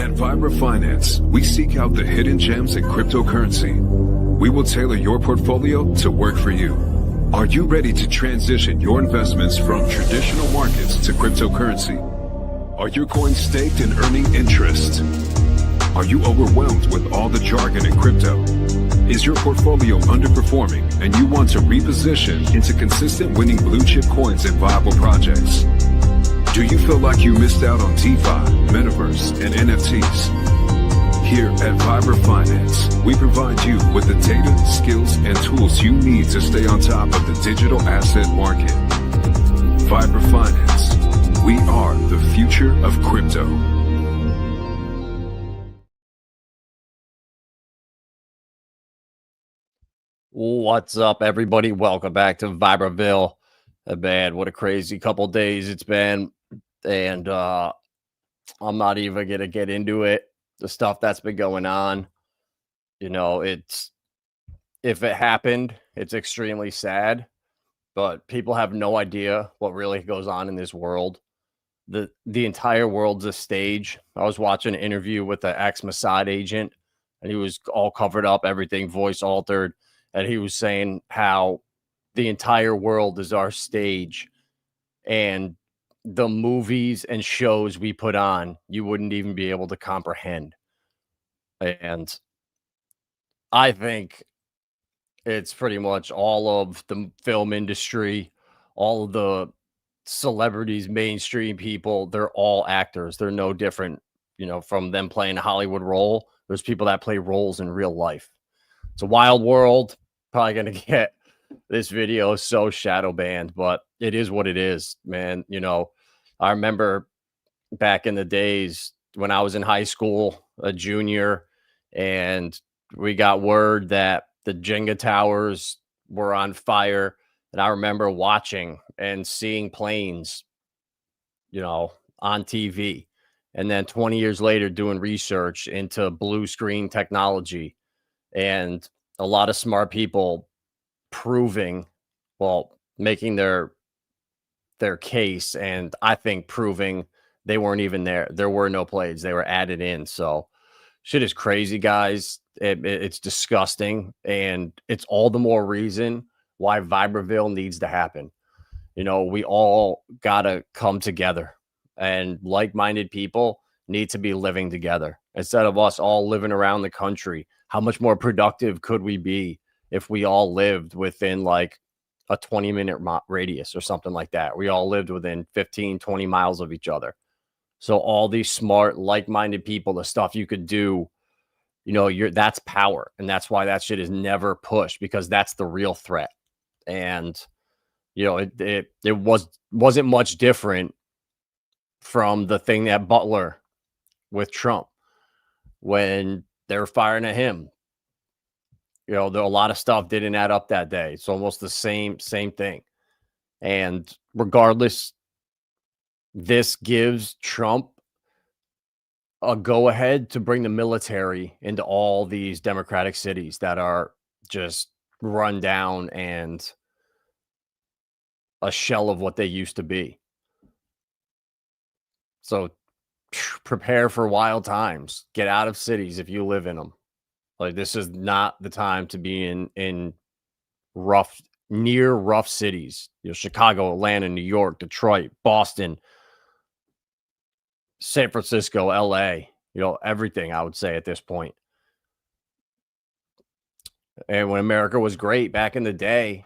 At Vibra Finance, we seek out the hidden gems in cryptocurrency. We will tailor your portfolio to work for you. Are you ready to transition your investments from traditional markets to cryptocurrency? Are your coins staked and earning interest? Are you overwhelmed with all the jargon in crypto? Is your portfolio underperforming and you want to reposition into consistent winning blue chip coins and viable projects? Do you feel like you missed out on DeFi, Metaverse, and NFTs? Here at Vibra Finance, we provide you with the data, skills, and tools you need to stay on top of the digital asset market. Vibra Finance, we are the future of crypto. What's up, everybody? Welcome back to Viberville. Man, what a crazy couple days it's been. And I'm not even going to get into it. The stuff that's been going on, you know, if it happened, it's extremely sad, but people have no idea what really goes on in this world. The entire world's a stage. I was watching an interview with the ex-Mossad agent, and he was all covered up, everything voice altered, and he was saying how the entire world is our stage, and the movies and shows we put on, you wouldn't even be able to comprehend. And I think it's pretty much all of the film industry, all of the celebrities, mainstream people, they're all actors. They're no different, you know, from them playing a Hollywood role. There's people that play roles in real life. It's a wild world. Probably going to get this video so shadow banned, but it is what it is, man. You know, I remember back in the days when I was in high school, a junior, and we got word that the Jenga towers were on fire. And I remember watching and seeing planes, you know, on TV. And then 20 years later, doing research into blue screen technology and a lot of smart people making their case, and I think proving they weren't even there. There were no planes. They were added in. So shit is crazy, guys. It's disgusting, and it's all the more reason why Viberville needs to happen. You know, we all got to come together, and like-minded people need to be living together instead of us all living around the country. How much more productive could we be if we all lived within like a 20-minute radius or something like that? We all lived within 15, 20 miles of each other. So all these smart, like-minded people, the stuff you could do, you know, that's power. And that's why that shit is never pushed, because that's the real threat. And, you know, it wasn't much different from the thing that Butler with Trump, when they were firing at him. You know, a lot of stuff didn't add up that day. It's almost the same thing. And regardless, this gives Trump a go-ahead to bring the military into all these Democratic cities that are just run down and a shell of what they used to be. So prepare for wild times. Get out of cities if you live in them. Like, this is not the time to be in near rough cities. You know, Chicago, Atlanta, New York, Detroit, Boston, San Francisco, LA, you know, everything, I would say, at this point. And when America was great back in the day,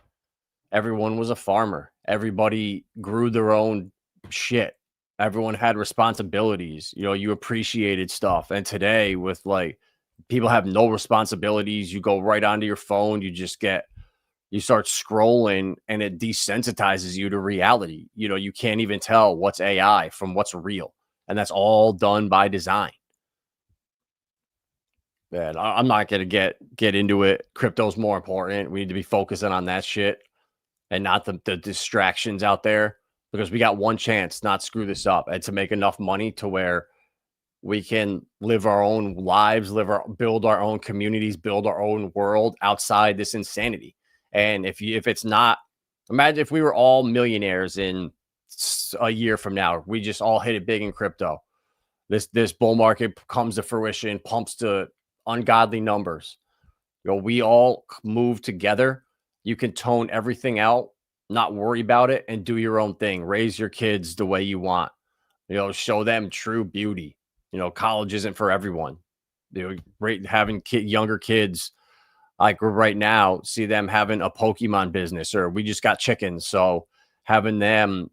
everyone was a farmer. Everybody grew their own shit. Everyone had responsibilities. You know, you appreciated stuff. And today, with like, people have no responsibilities. You go right onto your phone. You start scrolling, and it desensitizes you to reality. You know, you can't even tell what's AI from what's real. And that's all done by design. Man, I'm not going to get into it. Crypto's more important. We need to be focusing on that shit and not the distractions out there, because we got one chance not screw this up and to make enough money to where we can live our own lives, build our own communities, build our own world outside this insanity. And if it's not, imagine if we were all millionaires in a year from now. We just all hit it big in crypto. This bull market comes to fruition, pumps to ungodly numbers. We all move together. You can tone everything out, not worry about it, and do your own thing. Raise your kids the way you want. Show them true beauty. College isn't for everyone. Having younger kids like right now, see them having a Pokemon business, or we just got chickens, so having them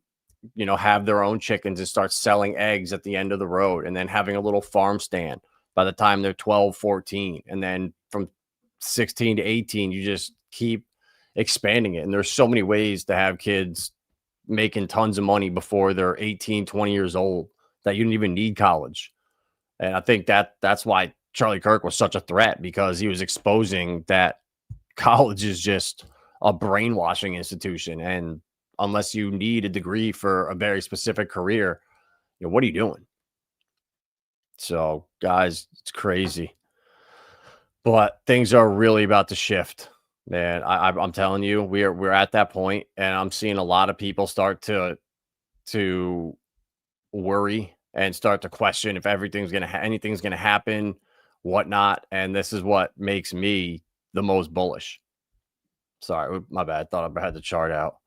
have their own chickens and start selling eggs at the end of the road, and then having a little farm stand by the time they're 12, 14. And then from 16 to 18, you just keep expanding it. And there's so many ways to have kids making tons of money before they're 18, 20 years old that you don't even need college. And I think that's why Charlie Kirk was such a threat, because he was exposing that college is just a brainwashing institution. And unless you need a degree for a very specific career, what are you doing? So, guys, it's crazy. But things are really about to shift, man. I'm telling you, we're at that point, and I'm seeing a lot of people start to worry and start to question if anything's gonna happen, whatnot. And this is what makes me the most bullish. Sorry, my bad. Thought I had the chart out.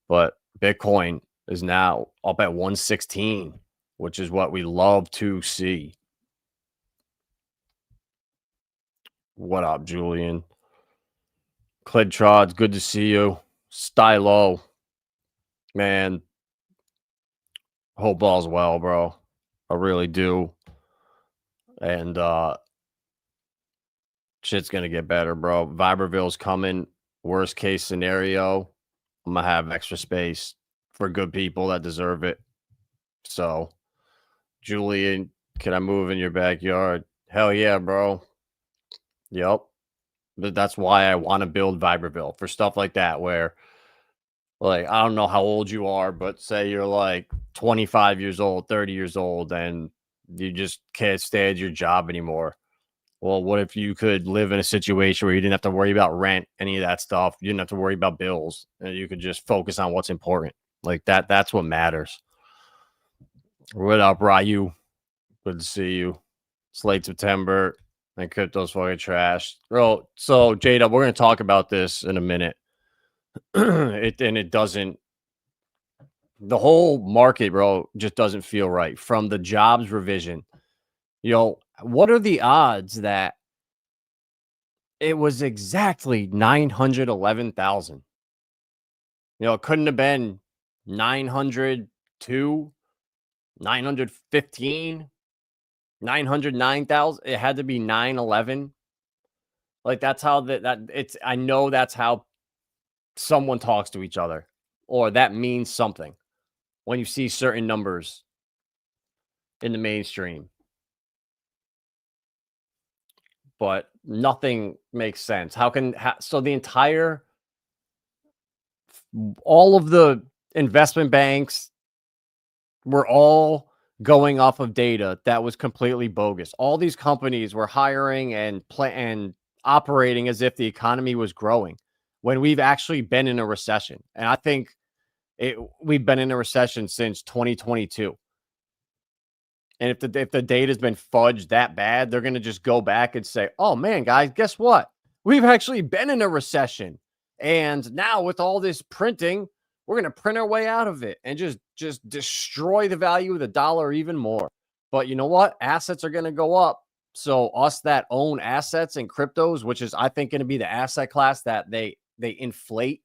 But Bitcoin is now up at 116, which is what we love to see. What up, Julian? Clidtrods, good to see you. Stylo, man, hope all's well, bro. I really do. And shit's gonna get better, bro. Viberville's coming. Worst case scenario, I'm gonna have extra space for good people that deserve it. So, Julian, can I move in your backyard? Hell yeah, bro. Yep. But that's why I want to build Viberville, for stuff like that, where, like, I don't know how old you are, but say you're like 25 years old, 30 years old, and you just can't stay at your job anymore. Well, what if you could live in a situation where you didn't have to worry about rent, any of that stuff? You didn't have to worry about bills, and you could just focus on what's important. Like that's what matters. What up, Ryu? Good to see you. It's late September, and crypto's fucking trash. Bro, so Jada, we're going to talk about this in a minute. It doesn't, the whole market, bro, just doesn't feel right from the jobs revision. What are the odds that it was exactly 911,000? It couldn't have been 902, 915, 909,000. It had to be 911. Like, that's how I know that's how someone talks to each other, or that means something when you see certain numbers in the mainstream. But nothing makes sense. So the entire, all of the investment banks were all going off of data that was completely bogus. All these companies were hiring and operating as if the economy was growing, when we've actually been in a recession. And I think we've been in a recession since 2022. And if the data has been fudged that bad, they're going to just go back and say, oh man, guys, guess what? We've actually been in a recession. And now with all this printing, we're going to print our way out of it and just destroy the value of the dollar even more. But you know what? Assets are going to go up. So us that own assets and cryptos, which is, I think, going to be the asset class that they inflate.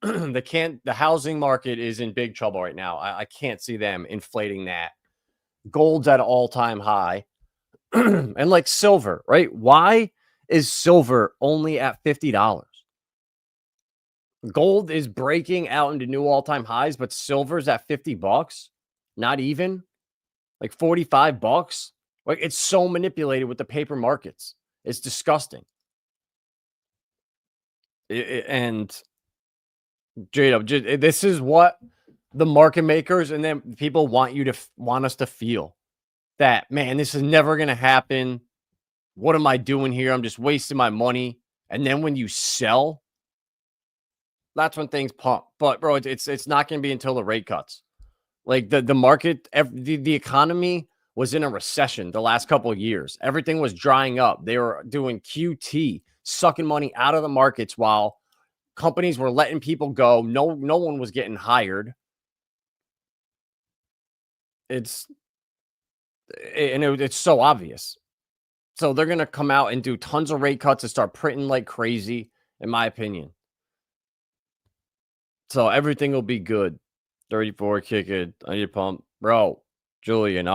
The housing market is in big trouble right now. I can't see them inflating that. Gold's at an all-time high. And like silver, right? Why is silver only at $50? Gold is breaking out into new all-time highs, but silver's at $50. Not even. Like $45. Like, it's so manipulated with the paper markets. It's disgusting. And Jada, this is what the market makers and then people want us to feel. That, man, this is never going to happen. What am I doing here? I'm just wasting my money. And then when you sell, that's when things pump. But bro, it's not going to be until the rate cuts. Like the market, the economy was in a recession the last couple of years. Everything was drying up. They were doing QT, sucking money out of the markets while companies were letting people go. No one was getting hired. It's so obvious. So they're going to come out and do tons of rate cuts and start printing like crazy, in my opinion. So everything will be good. 34, kick it. I need a pump. Bro, Julian,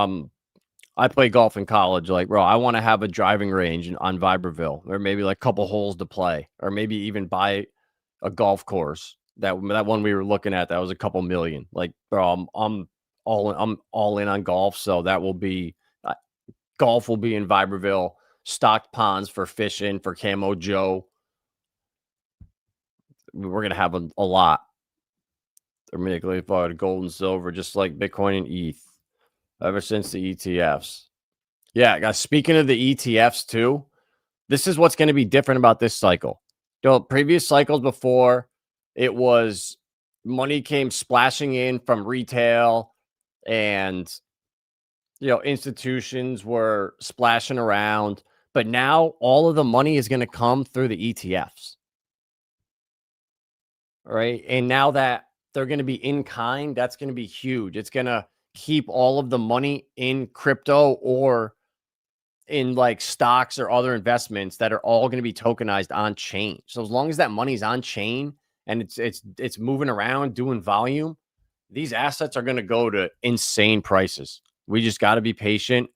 I play golf in college. Like, bro, I want to have a driving range on Viberville, or maybe like a couple holes to play, or maybe even buy a golf course. That one we were looking at, that was a couple million. Like, bro, I'm all in on golf. So that will be golf will be in Viberville. Stocked ponds for fishing, for Camo Joe. We're gonna have a lot. They're making gold and silver, just like Bitcoin and ETH. Ever since the ETFs. Yeah, guys, speaking of the ETFs too, this is what's going to be different about this cycle. Previous cycles before, it was money came splashing in from retail and, institutions were splashing around. But now all of the money is going to come through the ETFs. All right. And now that they're going to be in kind, that's going to be huge. It's going to keep all of the money in crypto or in like stocks or other investments that are all going to be tokenized on chain. So as long as that money's on chain and it's moving around doing volume, these assets are going to go to insane prices. We just got to be patient.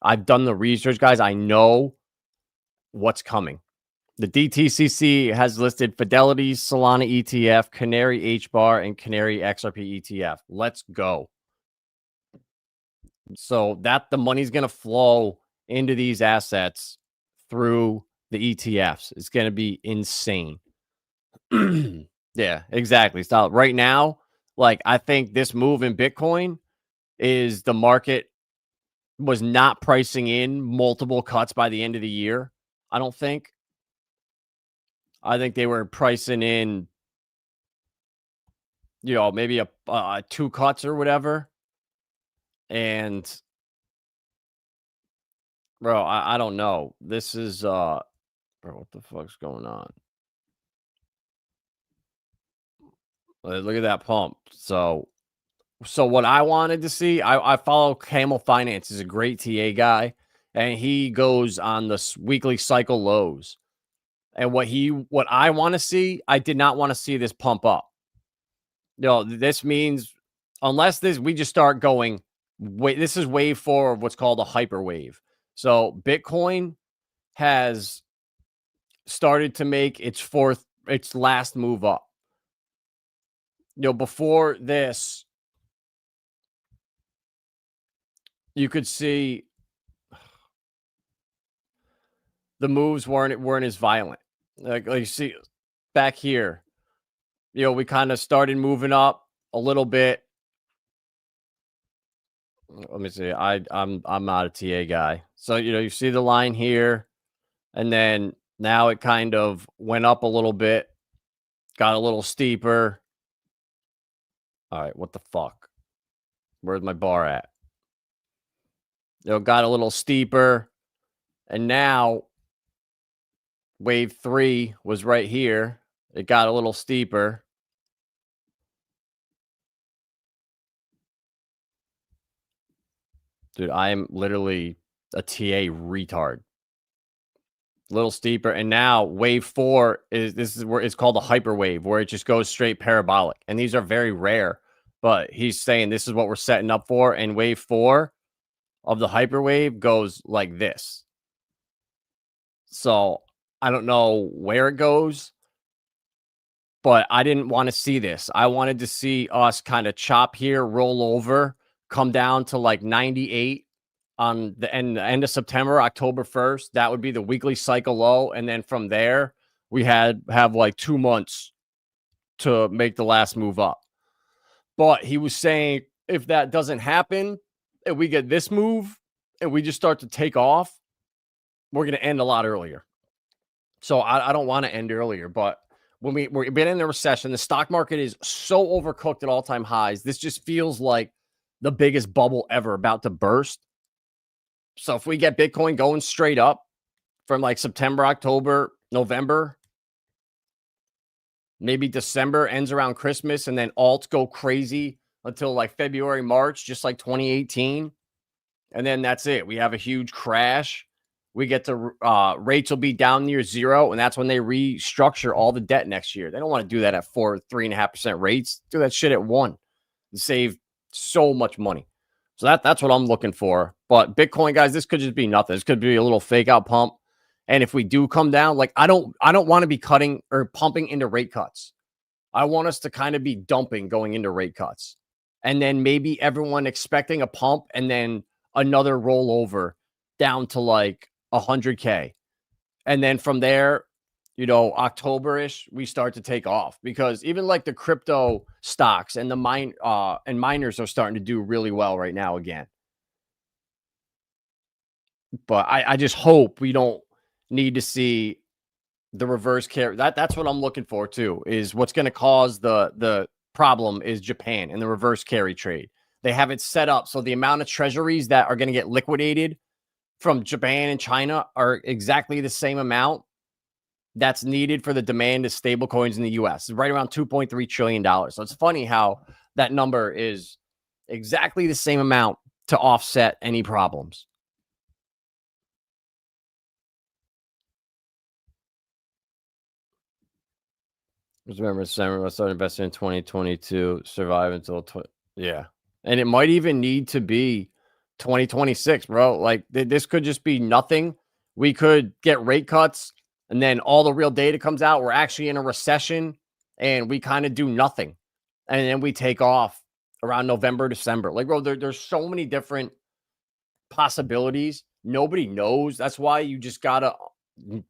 I've done the research, guys. I know what's coming. The DTCC has listed Fidelity's Solana ETF, Canary HBAR, and Canary XRP ETF. Let's go. So that the money's going to flow into these assets through the ETFs. It's going to be insane. Yeah, exactly. So right now, like, I think this move in Bitcoin is the market was not pricing in multiple cuts by the end of the year. I don't think. I think they were pricing in, maybe a 2 cuts or whatever. And bro, I don't know. This is bro, what the fuck's going on? Look at that pump. So what I wanted to see, I follow Camel Finance. He's a great TA guy, and he goes on the weekly cycle lows. And what I want to see, I did not want to see this pump up. This means unless we just start going, this is wave 4 of what's called a hyper wave. So Bitcoin has started to make its last move up. Before this, you could see the moves weren't as violent. Like you see back here, we kind of started moving up a little bit. Let me see. I'm not a TA guy. So, you see the line here, and then now it kind of went up a little bit, got a little steeper. All right, what the fuck? Where's my bar at? Got a little steeper, and now wave 3 was right here. It got a little steeper. Dude, I am literally a TA retard. Little steeper, and now wave 4 is where it's called a hyper wave, where it just goes straight parabolic. And these are very rare, but he's saying this is what we're setting up for. And wave 4 of the hyper wave goes like this. So I don't know where it goes, but I didn't want to see this. I wanted to see us kind of chop here, roll over, come down to like 98 on the end of September, October 1st. That would be the weekly cycle low. And then from there, we have like 2 months to make the last move up. But he was saying if that doesn't happen, and we get this move and we just start to take off, we're going to end a lot earlier. So I don't want to end earlier, but when we're been in a recession, the stock market is so overcooked at all-time highs. This just feels like the biggest bubble ever about to burst. So if we get Bitcoin going straight up from like September, October, November, maybe December ends around Christmas, and then alts go crazy until like February, March, just like 2018. And then that's it. We have a huge crash. We get to rates will be down near zero, and that's when they restructure all the debt next year. They don't want to do that at 3.5% rates. Do that shit at 1% and save so much money. So that's what I'm looking for. But Bitcoin, guys, this could just be nothing. This could be a little fake out pump. And if we do come down, like I don't want to be cutting or pumping into rate cuts. I want us to kind of be dumping going into rate cuts. And then maybe everyone expecting a pump and then another rollover down to like 100K. And then from there, you know, October-ish, we start to take off, because even like the crypto stocks and the miners are starting to do really well right now again. But I just hope we don't need to see the reverse carry. That's what I'm looking for too, is what's going to cause the problem is Japan and the reverse carry trade. They have it set up so the amount of treasuries that are going to get liquidated from Japan and China are exactly the same amount that's needed for the demand of stable coins in the US. It's right around $2.3 trillion. So it's funny how that number is exactly the same amount to offset any problems. Just remember, I started investing in 2022, survive until yeah. And it might even need to be 2026, bro. Like this could just be nothing. We could get rate cuts, and then all the real data comes out. We're actually in a recession, and we kind of do nothing. And then we take off around November, December. Like, bro, there's so many different possibilities. Nobody knows. That's why you just gotta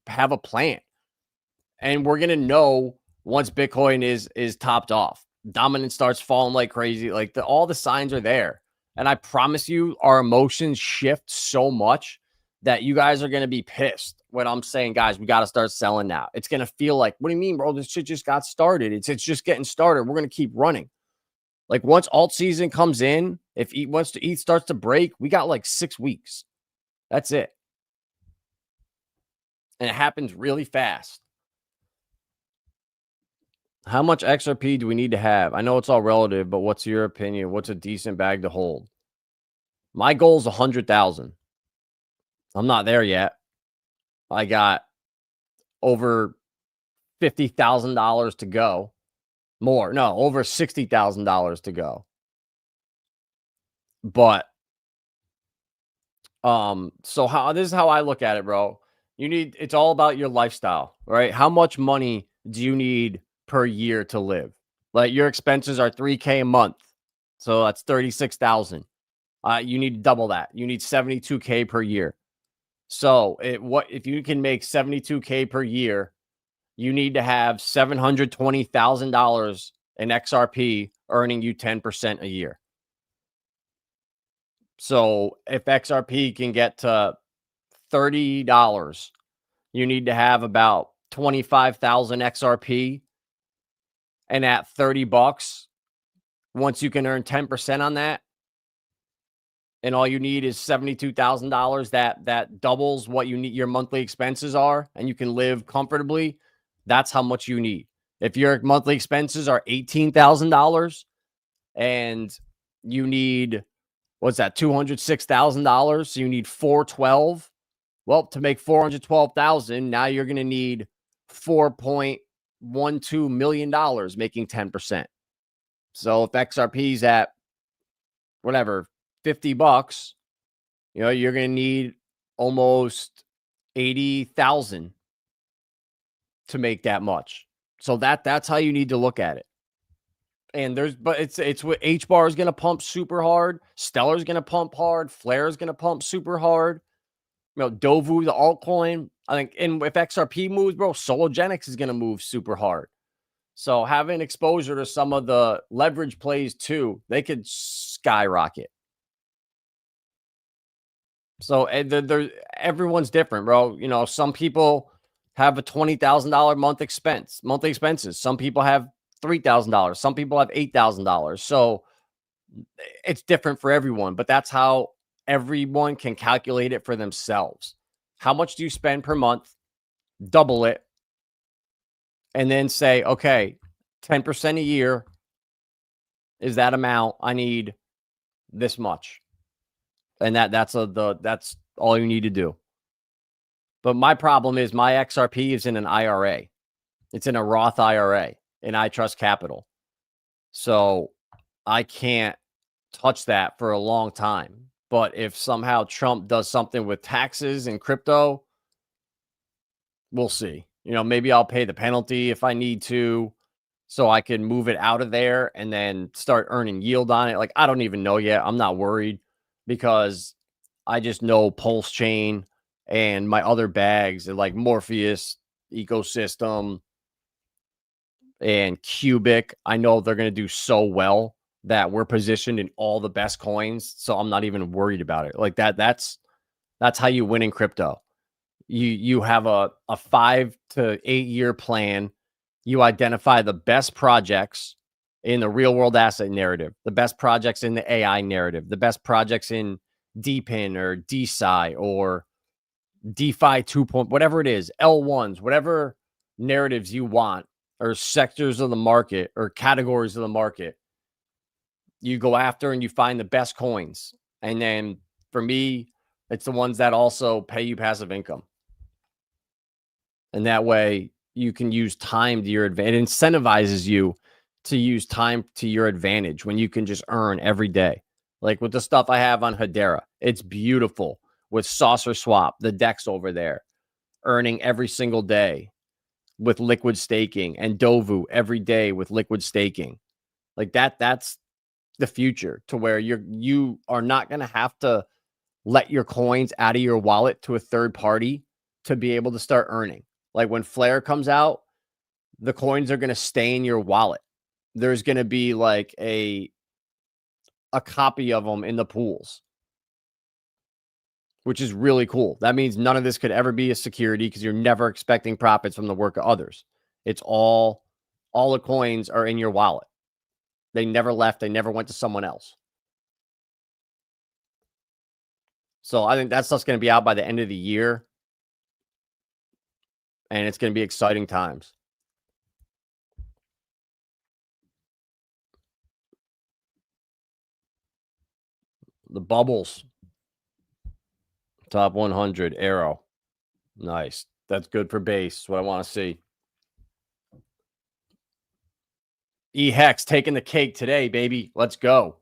have a plan. And we're gonna know once Bitcoin is topped off. Dominance starts falling like crazy. Like all the signs are there. And I promise you, our emotions shift so much that you guys are going to be pissed when I'm saying, guys, we got to start selling now. It's going to feel like, what do you mean, bro? This shit just got started. It's just getting started. We're going to keep running. Like once alt season comes in, if ETH starts to break, we got like 6 weeks. That's it. And it happens really fast. How much XRP do we need to have? I know it's all relative, but what's your opinion? What's a decent bag to hold? My goal is 100,000. I'm not there yet. I got over $50,000 to go. Over $60,000 to go. But so this is how I look at it, bro. It's all about your lifestyle, right? How much money do you need per year to live? Like your expenses are $3K a month. So that's 36,000. You need to double that. You need 72K per year. So if you can make 72K per year, you need to have $720,000 in XRP earning you 10% a year. So if XRP can get to $30, you need to have about 25,000 XRP. And at $30, once you can earn 10% on that, and all you need is $72,000, that doubles what you need, your monthly expenses are, and you can live comfortably. That's how much you need. If your monthly expenses are $18,000 and you need, what's that, $206,000, so you need $412. Well, to make $412,000, now you're going to need $4.12 million, making 10%. So if XRP is at whatever, $50, you're going to need almost 80,000 to make that much. So that's how you need to look at it. And it's what HBAR is going to pump super hard. Stellar is going to pump hard. Flare is going to pump super hard. Dovu, the altcoin, I think, and if XRP moves, bro, Sologenics is going to move super hard. So having exposure to some of the leverage plays too, they could skyrocket. So everyone's different, bro. Some people have a $20,000 monthly expenses. Some people have $3,000. Some people have $8,000. So it's different for everyone, but that's how everyone can calculate it for themselves. How much do you spend per month? Double it. And then say, okay, 10% a year is that amount. I need this much. And that's all you need to do. But my problem is my XRP is in an IRA. It's in a Roth IRA, and I trust capital. So I can't touch that for a long time. But if somehow Trump does something with taxes and crypto, we'll see. Maybe I'll pay the penalty if I need to, so I can move it out of there and then start earning yield on it. Like, I don't even know yet. I'm not worried because I just know Pulse Chain and my other bags like Morpheus ecosystem and Cubic. I know they're going to do so well that we're positioned in all the best coins. So I'm not even worried about it. Like that's how you win in crypto. You have a 5 to 8 year plan. You identify the best projects in the real world asset narrative, the best projects in the AI narrative, the best projects in DPIN or DeSci or DeFi 2. Whatever it is, L1s, whatever narratives you want, or sectors of the market or categories of the market, you go after and you find the best coins. And then for me, it's the ones that also pay you passive income. And that way you can use time to your advantage. It incentivizes you to use time to your advantage when you can just earn every day. Like with the stuff I have on Hedera, it's beautiful with Saucer Swap, the DEX over there, earning every single day with liquid staking, and Dovu every day with liquid staking. Like that's the future, to where you are not going to have to let your coins out of your wallet to a third party to be able to start earning. Like when Flare comes out, the coins are going to stay in your wallet. There's going to be like a copy of them in the pools, which is really cool. That means none of this could ever be a security because you're never expecting profits from the work of others. It's all the coins are in your wallet. They never left. They never went to someone else. So I think that stuff's going to be out by the end of the year. And it's going to be exciting times. The bubbles. Top 100 arrow. Nice. That's good for base. That's what I want to see. E-Hex taking the cake today, baby. Let's go.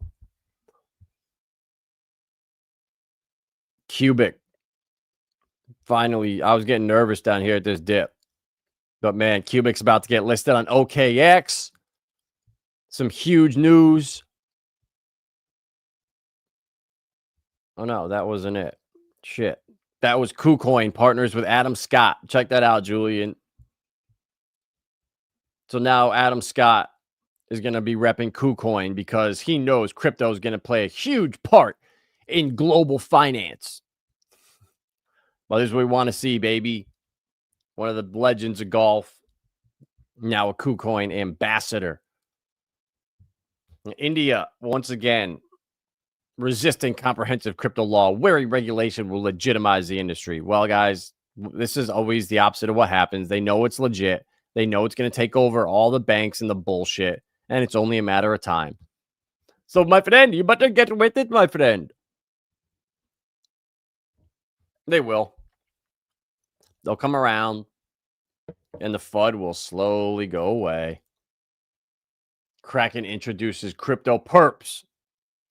Cubic. Finally, I was getting nervous down here at this dip. But man, Cubic's about to get listed on OKX. Some huge news. Oh no, that wasn't it. Shit. That was KuCoin, partners with Adam Scott. Check that out, Julian. So now Adam Scott is going to be repping KuCoin because he knows crypto is going to play a huge part in global finance. Well, this is what we want to see, baby. One of the legends of golf. Now a KuCoin ambassador. India, once again, resisting comprehensive crypto law, wary regulation will legitimize the industry. Well, guys, this is always the opposite of what happens. They know it's legit. They know it's going to take over all the banks and the bullshit, and it's only a matter of time. So, my friend, you better get with it, my friend. They will. They'll come around, and the FUD will slowly go away. Kraken introduces crypto perps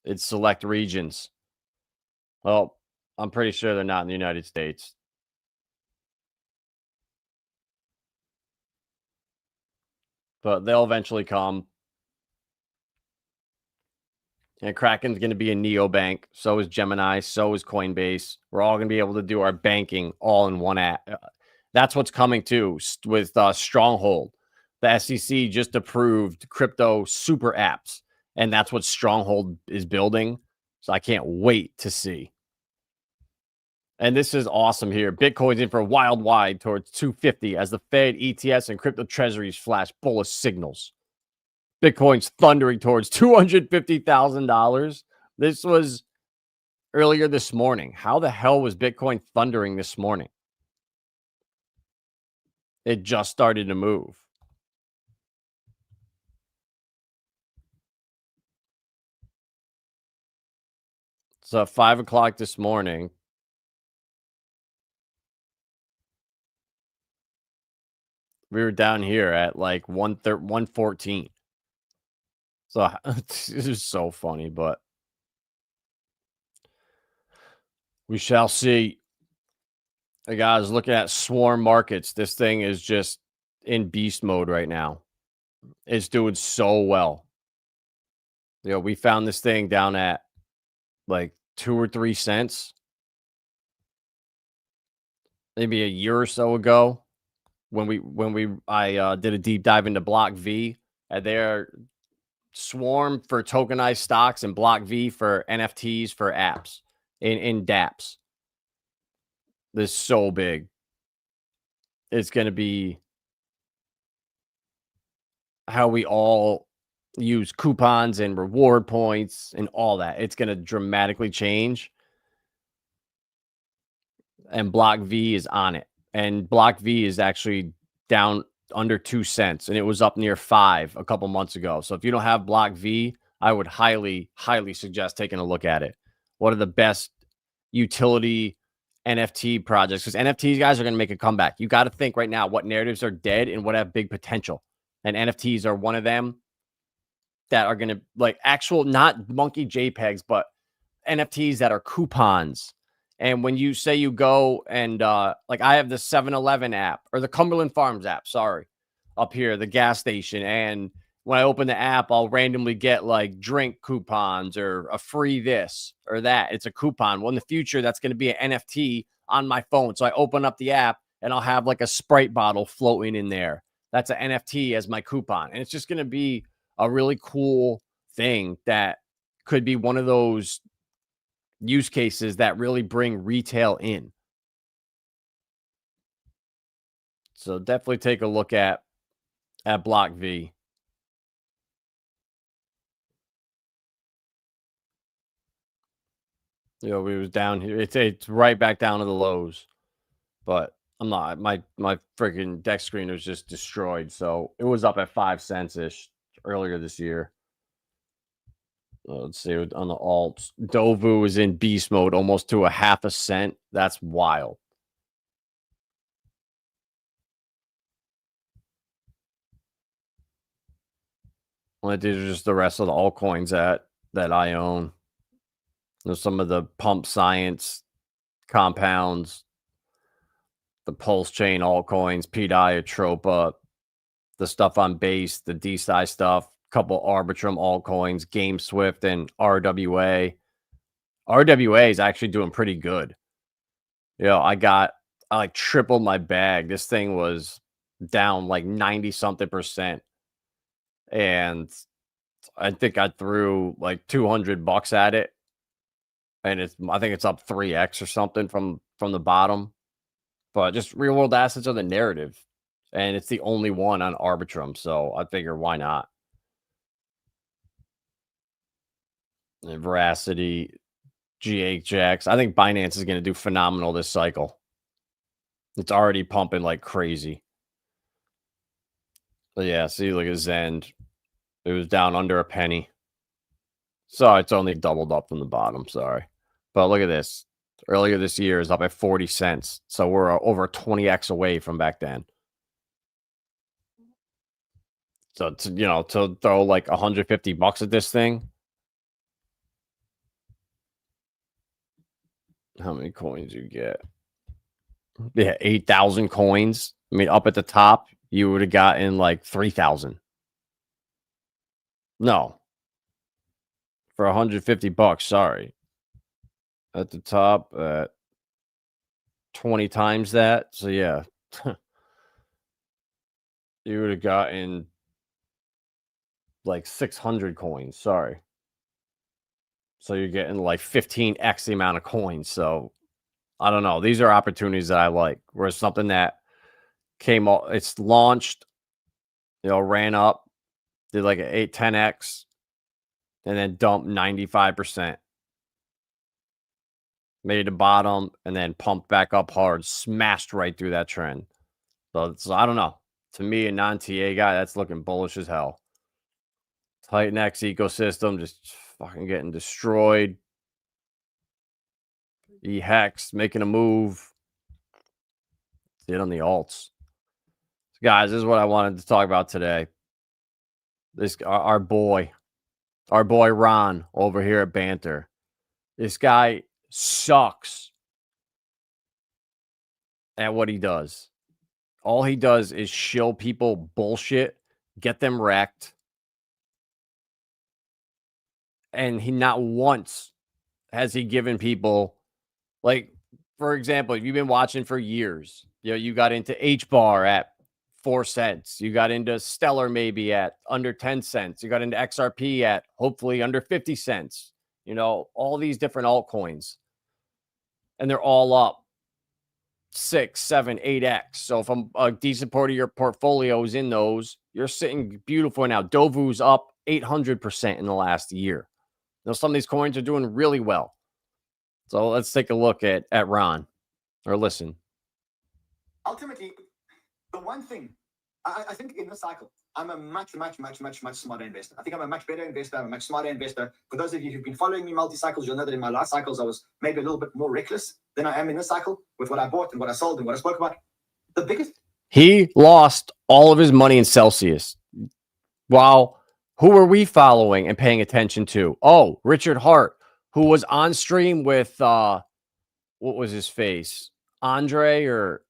in select regions. Well, I'm pretty sure they're not in the United States. But they'll eventually come. And Kraken's going to be a neobank. So is Gemini. So is Coinbase. We're all going to be able to do our banking all in one app. That's what's coming too with Stronghold. The SEC just approved crypto super apps. And that's what Stronghold is building. So I can't wait to see. And this is awesome here. Bitcoin's in for a wild ride towards 250 as the Fed, ETFs, and crypto treasuries flash bullish signals. Bitcoin's thundering towards $250,000. This was earlier this morning. How the hell was Bitcoin thundering this morning? It just started to move. So at 5 o'clock this morning, we were down here at like 114. So this is so funny, but we shall see. Hey guys, looking at swarm markets. This thing is just in beast mode right now. It's doing so well. We found this thing down at like 2 or 3 cents maybe a year or so ago I did a deep dive into Block V, and their Swarm for tokenized stocks and Block V for NFTs for apps in dApps. This is so big. It's going to be how we all use coupons and reward points and all that. It's going to dramatically change. And Block V is on it. And Block V is actually down under 2 cents, and it was up near 5 a couple months ago. So if you don't have Block V, I would highly, highly suggest taking a look at it. One of the best utility NFT projects, because NFTs, guys, are going to make a comeback. You got to think right now what narratives are dead and what have big potential. And NFTs are one of them that are going to, like, actual, not monkey JPEGs, but NFTs that are coupons. And when you say you go and like I have the 7-Eleven app or the Cumberland Farms app, sorry, up here, the gas station. And when I open the app, I'll randomly get like drink coupons or a free this or that. It's a coupon. Well, in the future, that's going to be an NFT on my phone. So I open up the app and I'll have like a Sprite bottle floating in there. That's an NFT as my coupon. And it's just going to be a really cool thing that could be one of those use cases that really bring retail in. So definitely take a look at Block V. We was down here. It's right back down to the lows. But I'm not. My freaking deck screen was just destroyed. So it was up at 5 cents ish earlier this year. Let's see on the alts. Dovu was in beast mode almost to a half a cent. That's wild. Well, these are just the rest of the altcoins that I own. There's some of the pump science compounds, the pulse chain altcoins, PDI, Atropa, the stuff on base, the DSI stuff, couple Arbitrum altcoins, GameSwift, and RWA. RWA is actually doing pretty good. I like tripled my bag. This thing was down like 90 something percent. And I think I threw like $200 at it. And I think it's up 3x or something from the bottom. But just real world assets are the narrative. And it's the only one on Arbitrum. So I figure why not? And Veracity, GHX. I think Binance is going to do phenomenal this cycle. It's already pumping like crazy. But yeah, see, look at Zend. It was down under a penny. So it's only doubled up from the bottom. Sorry. But look at this. Earlier this year is up at 40 cents. So we're over 20x away from back then. So to throw like $150 at this thing. How many coins you get? Yeah, 8,000 coins. I mean, up at the top, you would have gotten like 3,000. No. For $150, sorry. At the top, 20 times that. So yeah. You would have gotten like 600 coins. Sorry. So you're getting like 15x the amount of coins. So I don't know. These are opportunities that I like. Whereas something that it's launched, ran up, did like an 10x, and then dumped 95%. made a bottom, and then pumped back up hard, smashed right through that trend. So I don't know. To me, a non-TA guy, that's looking bullish as hell. Titan X ecosystem just fucking getting destroyed. E-Hex making a move. See it on the alts. So guys, this is what I wanted to talk about today. This our boy Ron over here at Banter. This guy sucks at what he does. All he does is shill people bullshit, get them wrecked. And he not once has he given people, like, for example, if you've been watching for years, you got into HBAR at 4 cents. You got into Stellar maybe at under 10 cents. You got into XRP at hopefully under 50 cents. All these different altcoins. And they're all up 6, 7, 8x. So if a decent part of your portfolio is in those, you're sitting beautiful now. Dovu's up 800% in the last year. Some of these coins are doing really well. So let's take a look at Ron, or listen. Ultimately, the one thing, I think in this cycle, I'm a much smarter investor. I think I'm a much better investor. I'm a much smarter investor. For those of you who've been following me multi-cycles, you'll know that in my last cycles, I was maybe a little bit more reckless than I am in this cycle with what I bought and what I sold and what I spoke about. The biggest. He lost all of his money in Celsius. Wow. Who were we following and paying attention to? Oh, Richard Hart, who was on stream with, what was his face? Andre or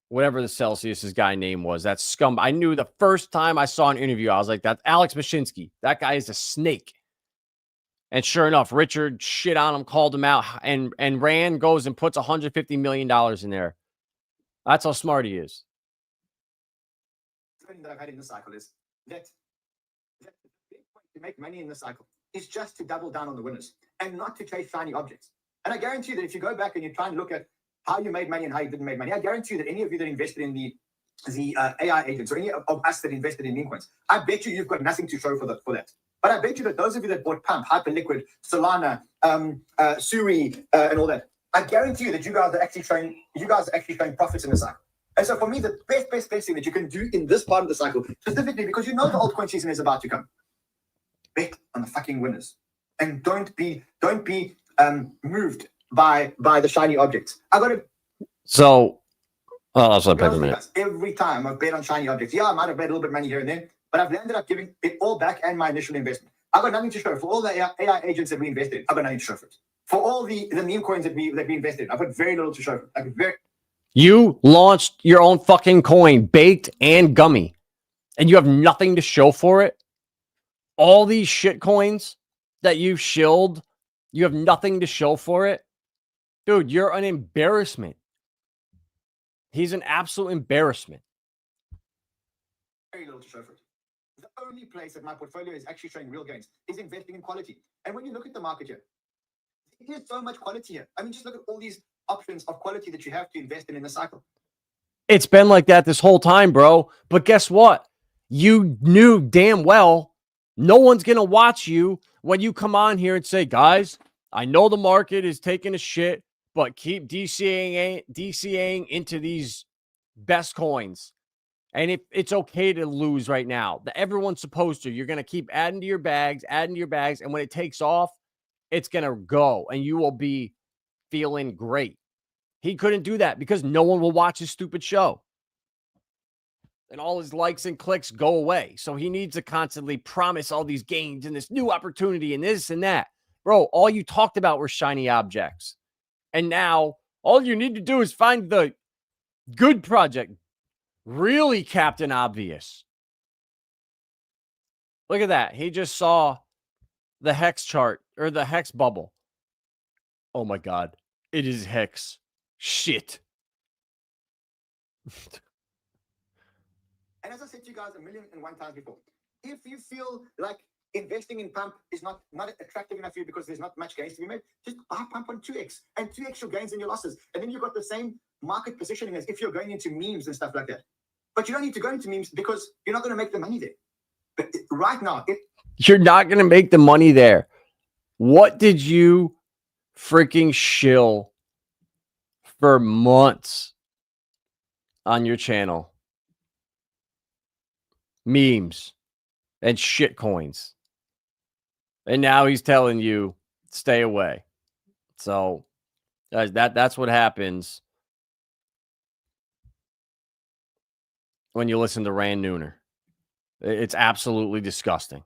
whatever the Celsius' guy name was. That scum. I knew the first time I saw an interview, I was like, that's Alex Mashinsky. That guy is a snake. And sure enough, Richard shit on him, called him out, and Rand goes and puts $150 million in there. That's how smart he is. The thing that I've had in this cycle is that the big point to make money in this cycle is just to double down on the winners and not to chase shiny objects. And I guarantee you that if you go back and you try and look at how you made money and how you didn't make money, I guarantee you that any of you that invested in the AI agents or any of us that invested in meme coins, I bet you've got nothing to show for that. But I bet you that those of you that bought Pump, Hyperliquid, Solana, Suri, and all that, I guarantee you that you guys are actually showing profits in the cycle. And so for me, the best thing that you can do in this part of the cycle, specifically because you know the altcoin season is about to come, bet on the fucking winners, and don't be moved by the shiny objects. I got to. So, every time I've bet on shiny objects, I might have bet a little bit of money here and there, but I've ended up giving it all back and my initial investment. I got nothing to show for all the AI agents that we invested in. I got nothing to show for it. For all the meme coins that we invested in, I got very little to show for it. You launched your own fucking coin, baked and gummy, and you have nothing to show for it. All these shit coins that you've shilled, you have nothing to show for it. Dude, you're an embarrassment. He's an absolute embarrassment. Very little to show for it. The only place that my portfolio is actually showing real gains is investing in quality. And when you look at the market here, there's so much quality here. I mean, just look at all these options of quality that you have to invest in the cycle. It's been like that this whole time, bro. But guess what? You knew damn well no one's going to watch you when you come on here and say, guys, I know the market is taking a shit, but keep DCAing into these best coins. And it's okay to lose right now. Everyone's supposed to. You're going to keep adding to your bags. And when it takes off, it's going to go. And you will be feeling great. He couldn't do that because no one will watch his stupid show. And all his likes and clicks go away. So he needs to constantly promise all these gains and this new opportunity and this and that. Bro, all you talked about were shiny objects. And now all you need to do is find the good project. Really, Captain Obvious. Look at that. He just saw the hex chart or the hex bubble. Oh my God. It is hex. Shit. And as I said to you guys 1,001 times before, if you feel like investing in Pump is not attractive enough for you because there's not much gains to be made, just buy Pump on 2x and 2x your gains and your losses. And then you've got the same market positioning as if you're going into memes and stuff like that. But you don't need to go into memes because you're not going to make the money there. But right now, you're not going to make the money there. What did you freaking shill for months on your channel. Memes and shit coins. And now he's telling you, stay away. So guys, that's what happens when you listen to Rand Nooner. It's absolutely disgusting.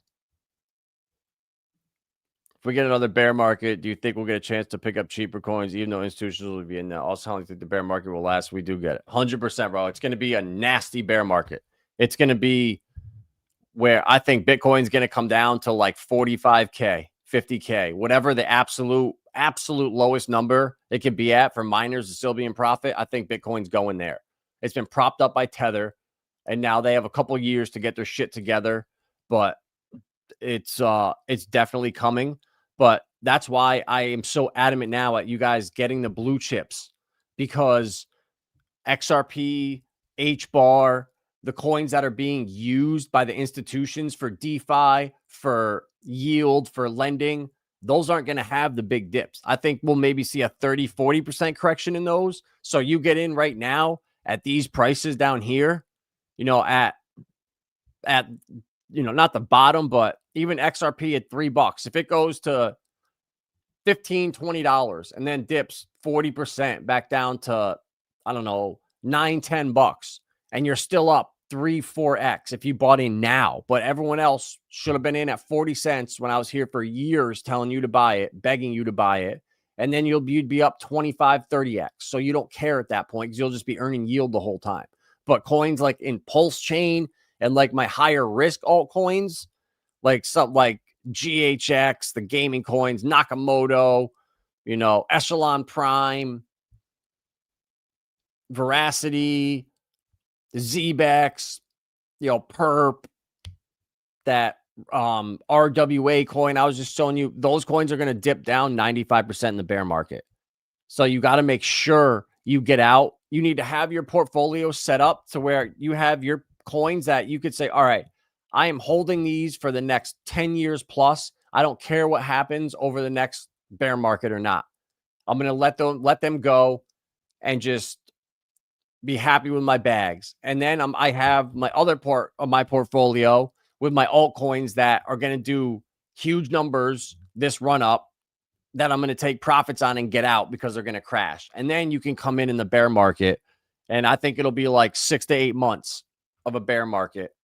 If we get another bear market, do you think we'll get a chance to pick up cheaper coins, even though institutions will be in there? Also, I think the bear market will last. We do get it. 100%, bro. It's going to be a nasty bear market. It's going to be where I think Bitcoin's going to come down to like 45K, 50K, whatever the absolute lowest number it could be at for miners to still be in profit. I think Bitcoin's going there. It's been propped up by Tether, and now they have a couple of years to get their shit together, but it's definitely coming. But that's why I am so adamant now at you guys getting the blue chips, because XRP, HBAR, the coins that are being used by the institutions for DeFi, for yield, for lending, those aren't going to have the big dips. I think we'll maybe see a 30, 40% correction in those. So you get in right now at these prices down here, at not the bottom, but even XRP at $3. If it goes to $15, $20 and then dips 40% back down to, I don't know, $9, $10, and you're still up 3, 4x if you bought in now. But everyone else should have been in at 40 cents when I was here for years telling you to buy it, begging you to buy it. And then you'd be up 25, 30x. So you don't care at that point because you'll just be earning yield the whole time. But coins like Impulse Chain and like my higher risk altcoins, like something like GHX, the gaming coins, Nakamoto, Echelon Prime, Veracity, ZBEX, Perp, that RWA coin. I was just showing you those coins are going to dip down 95% in the bear market. So you got to make sure you get out. You need to have your portfolio set up to where you have your coins that you could say, all right, I am holding these for the next 10 years plus. I don't care what happens over the next bear market or not. I'm going to let them go and just be happy with my bags. And then I have my other part of my portfolio with my altcoins that are going to do huge numbers this run up that I'm going to take profits on and get out because they're going to crash. And then you can come in the bear market. And I think it'll be like 6 to 8 months of a bear market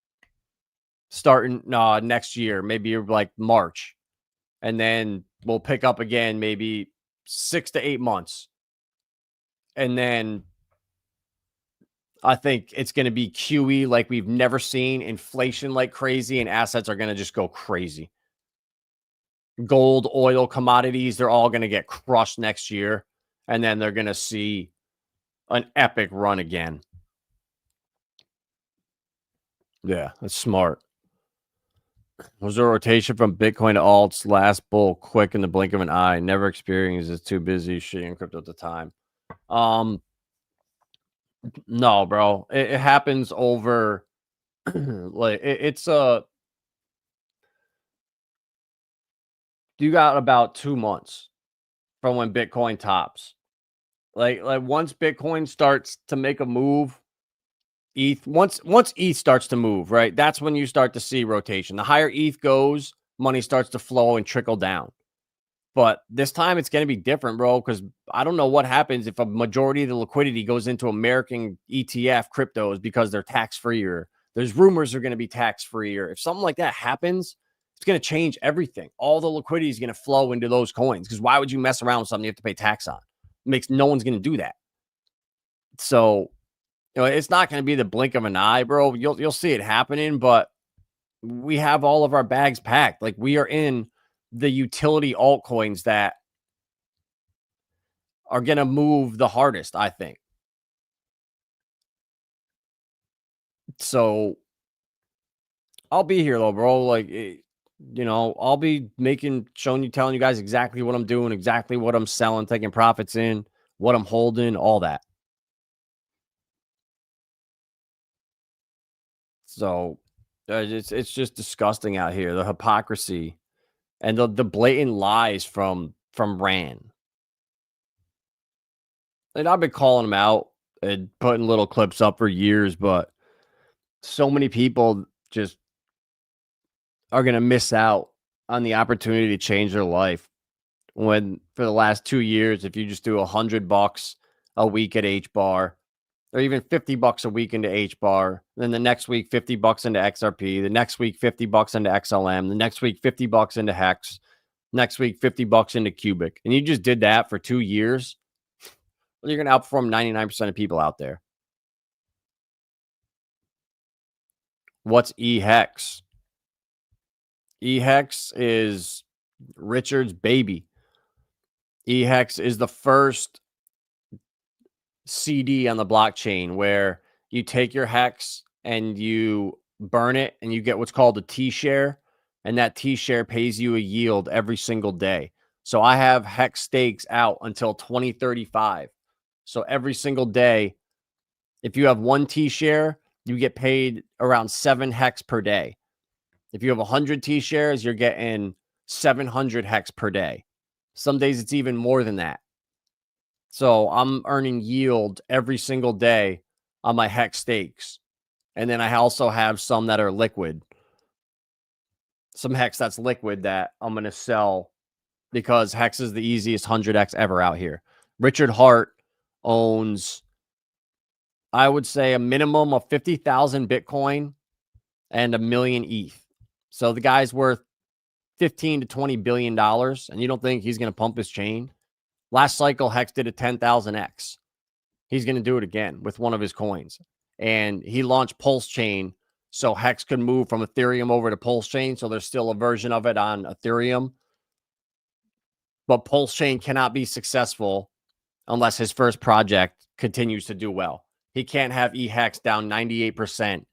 starting next year, maybe like March. And then we'll pick up again, maybe 6 to 8 months. And then I think it's going to be QE like we've never seen, inflation like crazy, and assets are going to just go crazy. Gold, oil, commodities, they're all going to get crushed next year. And then they're going to see an epic run again. Yeah, that's smart. Was there a rotation from Bitcoin to alts last bull quick in the blink of an eye? Never experienced. It's too busy shitting crypto at the time. No, bro. It happens over like you got about 2 months from when Bitcoin tops. Like once Bitcoin starts to make a move, once ETH starts to move, right? That's when you start to see rotation. The higher ETH goes, money starts to flow and trickle down. But this time it's going to be different, bro, because I don't know what happens if a majority of the liquidity goes into American ETF cryptos because they're tax-free, or there's rumors they're going to be tax-free, or if something like that happens, it's going to change everything. All the liquidity is going to flow into those coins, because why would you mess around with something you have to pay tax on? No one's going to do that. So, it's not going to be the blink of an eye, bro. You'll see it happening, but we have all of our bags packed. Like, we are in the utility altcoins that are going to move the hardest, I think. So I'll be here though, bro. Like, I'll be telling you guys exactly what I'm doing, exactly what I'm selling, taking profits in, what I'm holding, all that. So it's just disgusting out here. The hypocrisy and the blatant lies from Rand. and I've been calling him out and putting little clips up for years, but so many people just are going to miss out on the opportunity to change their life when for the last 2 years, if you just do $100 a week at HBAR or even $50 a week into HBAR, then the next week, $50 into XRP, the next week, $50 into XLM, the next week, $50 into Hex, next week, $50 into Cubic. And you just did that for 2 years. Well, you're going to outperform 99% of people out there. What's eHex? eHex is Richard's baby. eHex is the first CD on the blockchain where you take your hex and you burn it and you get what's called a T-share, and that T-share pays you a yield every single day. So I have hex stakes out until 2035. So every single day, if you have 1 T-share, you get paid around 7 hex per day. If you have 100 T-shares, you're getting 700 hex per day. Some days it's even more than that. So I'm earning yield every single day on my hex stakes. And then I also have some that are liquid. Some hex that's liquid that I'm going to sell because hex is the easiest 100x ever out here. Richard Hart owns, I would say, a minimum of 50,000 Bitcoin and 1 million ETH. So the guy's worth $15 to $20 billion, and you don't think he's going to pump his chain? Last cycle, Hex did a 10,000x. He's going to do it again with one of his coins. And he launched Pulse Chain so Hex could move from Ethereum over to Pulse Chain. So there's still a version of it on Ethereum. But Pulse Chain cannot be successful unless his first project continues to do well. He can't have eHex down 98%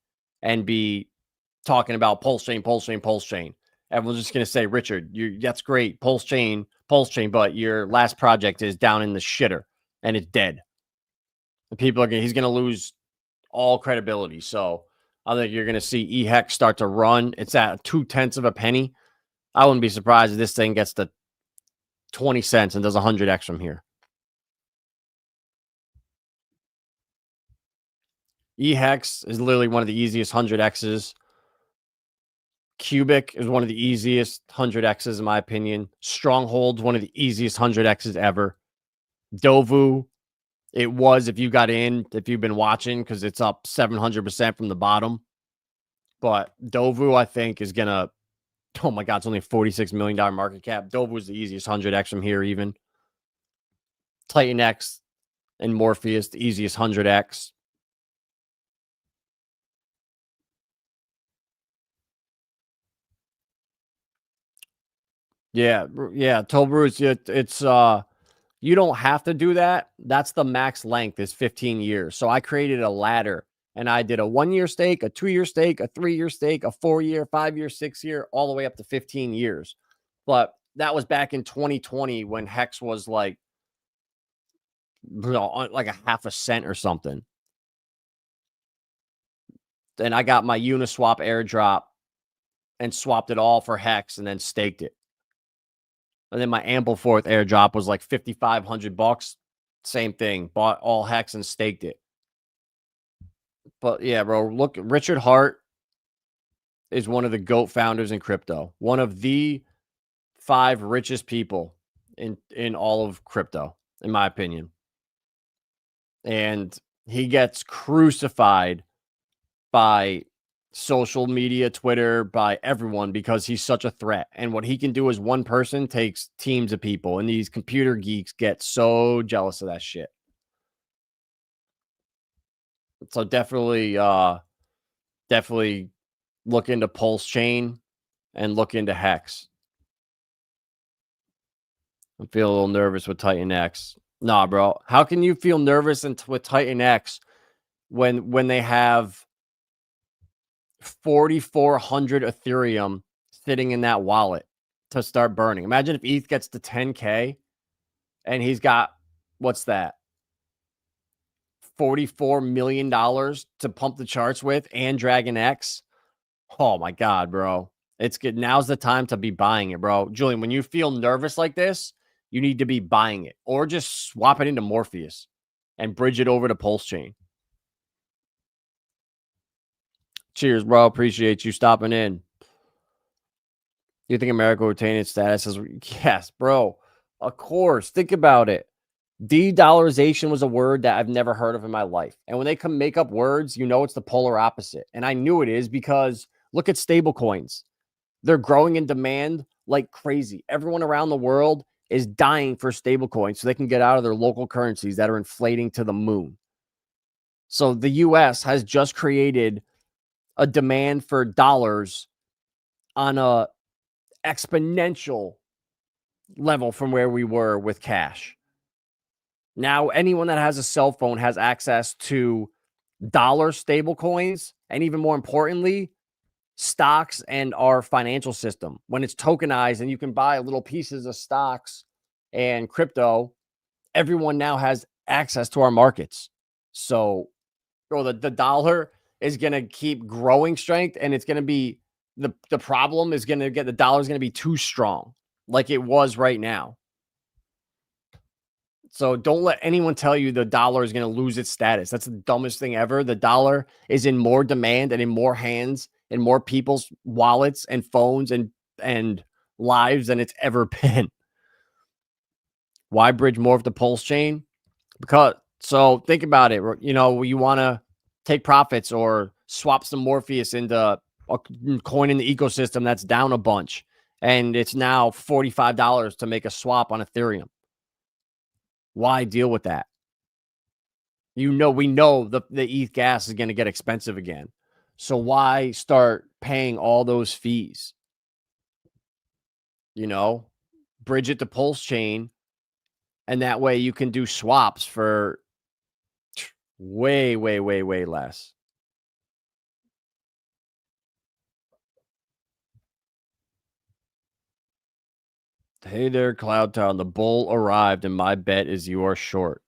and be talking about Pulse Chain, Pulse Chain, Pulse Chain. Everyone's just going to say, Richard, that's great, Pulse Chain, but your last project is down in the shitter and it's dead. And people are he's going to lose all credibility. So I think you're going to see eHex start to run. It's at 0.2 of a penny. I wouldn't be surprised if this thing gets to 20 cents and does 100x from here. eHex is literally one of the easiest 100x's. Cubic is one of the easiest 100x's in my opinion. Stronghold's one of the easiest 100x's ever. Dovu, it was if you got in, if you've been watching, because it's up 700% from the bottom. But Dovu, I think, is going to, oh my God, it's only a $46 million market cap. Dovu is the easiest 100x from here even. Titan X and Morpheus, the easiest 100x. Yeah, Toll Bruce, it's you don't have to do that. That's the max length is 15 years. So I created a ladder and I did a 1-year stake, a 2-year stake, a 3-year stake, a 4-year, 5-year, 6-year, all the way up to 15 years. But that was back in 2020 when Hex was like a half a cent or something. And I got my Uniswap airdrop and swapped it all for Hex and then staked it. And then my Ampleforth airdrop was like $5,500. Same thing. Bought all Hex and staked it. But yeah, bro, look, Richard Hart is one of the GOAT founders in crypto. One of the 5 richest people in all of crypto, in my opinion. And he gets crucified by social media, Twitter, by everyone because he's such a threat. And what he can do as one person takes teams of people. And these computer geeks get so jealous of that shit. So definitely look into Pulse Chain and look into Hex. I feel a little nervous with Titan X. Nah, bro. How can you feel nervous with Titan X when they have 4,400 Ethereum sitting in that wallet to start burning? Imagine if ETH gets to 10K and he's got, what's that? $44 million to pump the charts with and Dragon X. Oh my God, bro. It's good. Now's the time to be buying it, bro. Julian, when you feel nervous like this, you need to be buying it or just swap it into Morpheus. and bridge it over to Pulse Chain. Cheers, bro. Appreciate you stopping in. You think America will retain its status as... Yes, bro. Of course. Think about it. De-dollarization was a word that I've never heard of in my life. And when they come make up words, you know it's the polar opposite. And I knew it is because look at stable coins. They're growing in demand like crazy. Everyone around the world is dying for stable coins so they can get out of their local currencies that are inflating to the moon. So the US has just created a demand for dollars on a exponential level from where we were with cash. Now, anyone that has a cell phone has access to dollar stable coins, and even more importantly, stocks and our financial system. When it's tokenized and you can buy little pieces of stocks and crypto, everyone now has access to our markets. So, bro, the dollar is going to keep growing strength, and it's going to be the problem is going to get the dollar is going to be too strong like it was right now. So don't let anyone tell you the dollar is going to lose its status. That's the dumbest thing ever. The dollar is in more demand and in more hands, in more people's wallets and phones and lives than it's ever been. Why bridge more of the Pulse Chain? Because, so think about it. You know, you want to take profits or swap some Morpheus into a coin in the ecosystem that's down a bunch. And it's now $45 to make a swap on Ethereum. Why deal with that? You know, we know the ETH gas is going to get expensive again. So why start paying all those fees? You know, bridge it to Pulse Chain, and that way you can do swaps for way, way, way, way less. Hey there, Cloud Town. The bull arrived, and my bet is you are short.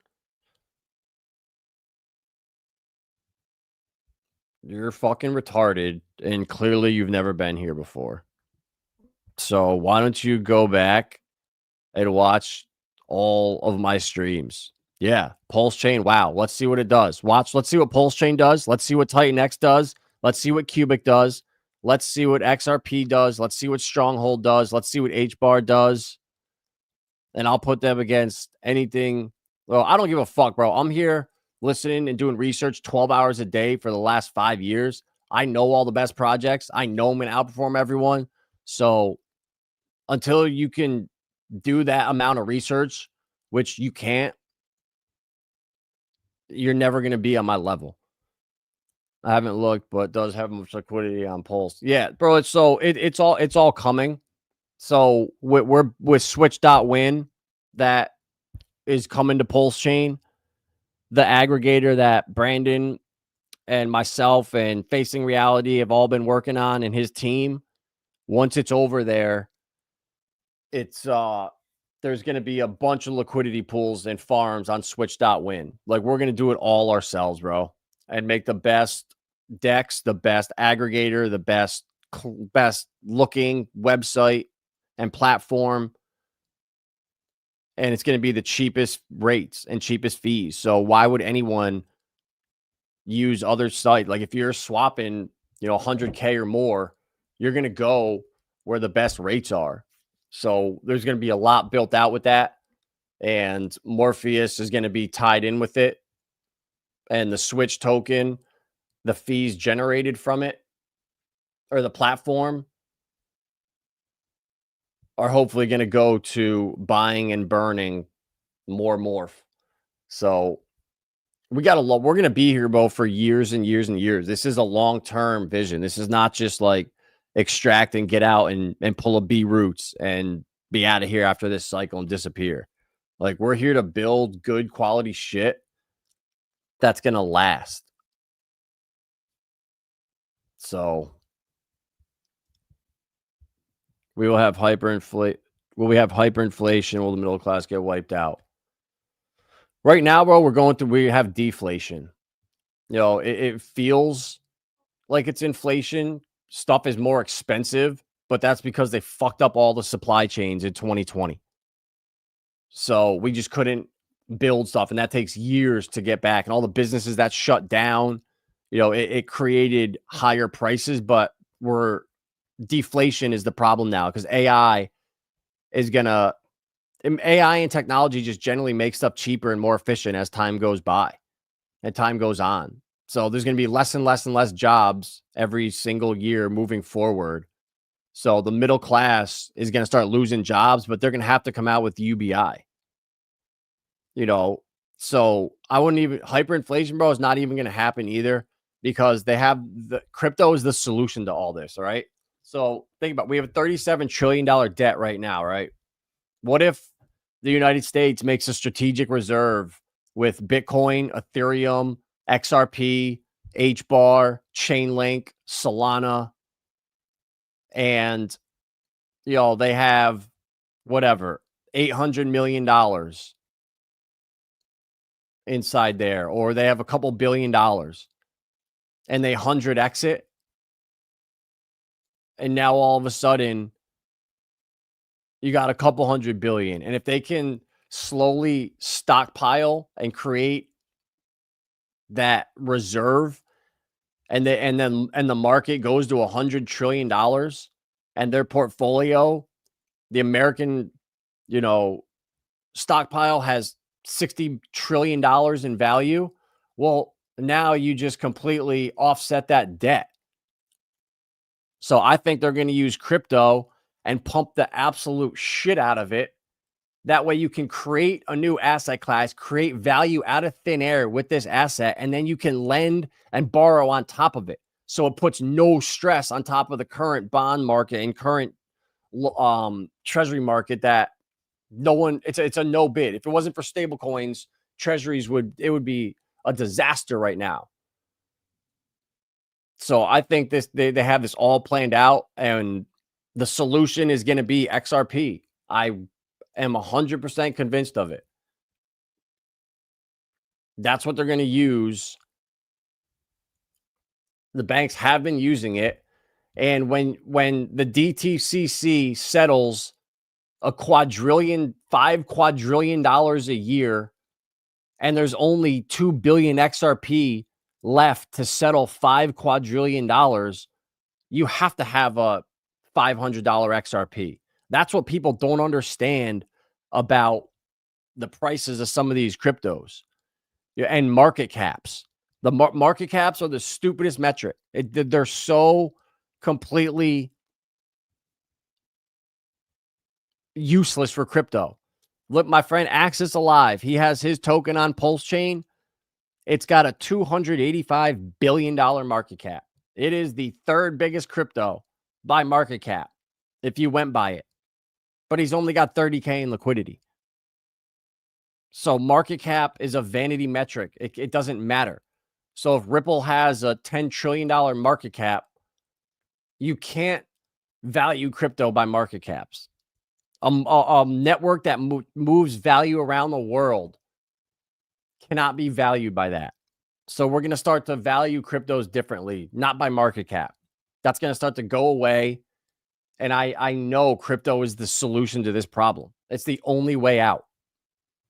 You're fucking retarded, and clearly you've never been here before. So why don't you go back and watch all of my streams? Yeah, Pulse Chain. Wow, let's see what it does. Let's see what Pulse Chain does. Let's see what Titan X does. Let's see what Cubic does. Let's see what XRP does. Let's see what Stronghold does. Let's see what HBAR does. And I'll put them against anything. Well, I don't give a fuck, bro. I'm here listening and doing research 12 hours a day for the last 5 years. I know all the best projects. I know I'm going to outperform everyone. So until you can do that amount of research, which you can't, you're never going to be on my level. I haven't looked, but it does have much liquidity on Pulse. Yeah, bro. It's all coming. So we're with Switch.win that is coming to Pulse Chain, the aggregator that Brandon and myself and Facing Reality have all been working on, and his team. Once it's over there, it's there's going to be a bunch of liquidity pools and farms on Switch.win. Like, we're going to do it all ourselves, bro, and make the best DEX, the best aggregator, the best looking website and platform. And it's going to be the cheapest rates and cheapest fees. So why would anyone use other site? Like, if you're swapping, 100K or more, you're going to go where the best rates are. So there's going to be a lot built out with that. And Morpheus is going to be tied in with it. And the Switch token, the fees generated from it, or the platform, are hopefully going to go to buying and burning more Morph. So we're going to be here, Bo, for years and years and years. This is a long-term vision. This is not just like extract and get out and pull a B roots and be out of here after this cycle and disappear. Like, we're here to build good quality shit that's going to last. So we will have hyperinflation. Will we have hyperinflation? Will the middle class get wiped out? Right now, bro, we have deflation. It feels like it's inflation. Stuff is more expensive, but that's because they fucked up all the supply chains in 2020. So we just couldn't build stuff, and that takes years to get back. And all the businesses that shut down, it created higher prices, but deflation is the problem now because AI and technology just generally make stuff cheaper and more efficient as time goes by and time goes on. So there's going to be less and less and less jobs every single year moving forward. So the middle class is going to start losing jobs, but they're going to have to come out with UBI. So I wouldn't even, hyperinflation, bro, is not even going to happen either because they have the crypto is the solution to all this. All right. So think about, we have a $37 trillion debt right now, right? What if the United States makes a strategic reserve with Bitcoin, Ethereum, XRP, HBAR, Chainlink, Solana, and, they have whatever, $800 million inside there, or they have a couple $1 billion and they 100x it. And now all of a sudden you got a couple $100 billion. And if they can slowly stockpile and create that reserve and the market goes to $100 trillion and their portfolio, the American, stockpile has $60 trillion in value. Well, now you just completely offset that debt. So I think they're going to use crypto and pump the absolute shit out of it. That way you can create a new asset class, create value out of thin air with this asset, and then you can lend and borrow on top of it. So it puts no stress on top of the current bond market and current treasury market that it's a no bid. If it wasn't for stable coins, treasuries would be a disaster right now. So I think they have this all planned out, and the solution is going to be XRP. I am 100% convinced of it. That's what they're going to use. The banks have been using it. And when the DTCC settles $5 quadrillion a year, and there's only 2 billion XRP left to settle $5 quadrillion, you have to have a $500 XRP. That's what people don't understand about the prices of some of these cryptos and market caps. The market caps are the stupidest metric. They're so completely useless for crypto. Look, my friend Axis Alive, he has his token on Pulse Chain. It's got a $285 billion market cap. It is the third biggest crypto by market cap if you went by it. But he's only got 30K in liquidity. So market cap is a vanity metric. It doesn't matter. So if Ripple has a $10 trillion market cap, you can't value crypto by market caps. A network that moves value around the world cannot be valued by that. So we're going to start to value cryptos differently, not by market cap. That's going to start to go away. And I know crypto is the solution to this problem. It's the only way out.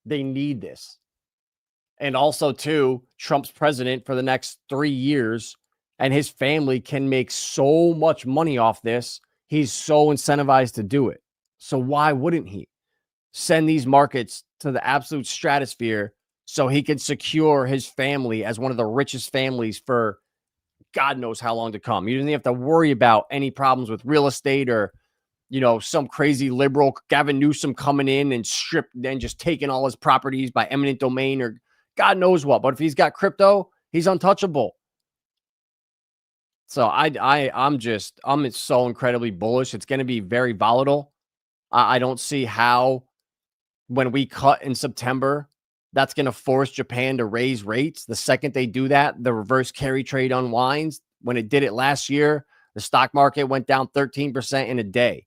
They need this. And also, too, Trump's president for the next 3 years, and his family can make so much money off this. He's so incentivized to do it. So why wouldn't he send these markets to the absolute stratosphere so he can secure his family as one of the richest families for God knows how long to come? You didn't have to worry about any problems with real estate or, some crazy liberal Gavin Newsom coming in and just taking all his properties by eminent domain or God knows what. But if he's got crypto, he's untouchable. So I'm so incredibly bullish. It's going to be very volatile. I don't see how when we cut in September, that's going to force Japan to raise rates. The second they do that, the reverse carry trade unwinds. When it did it last year, the stock market went down 13% in a day.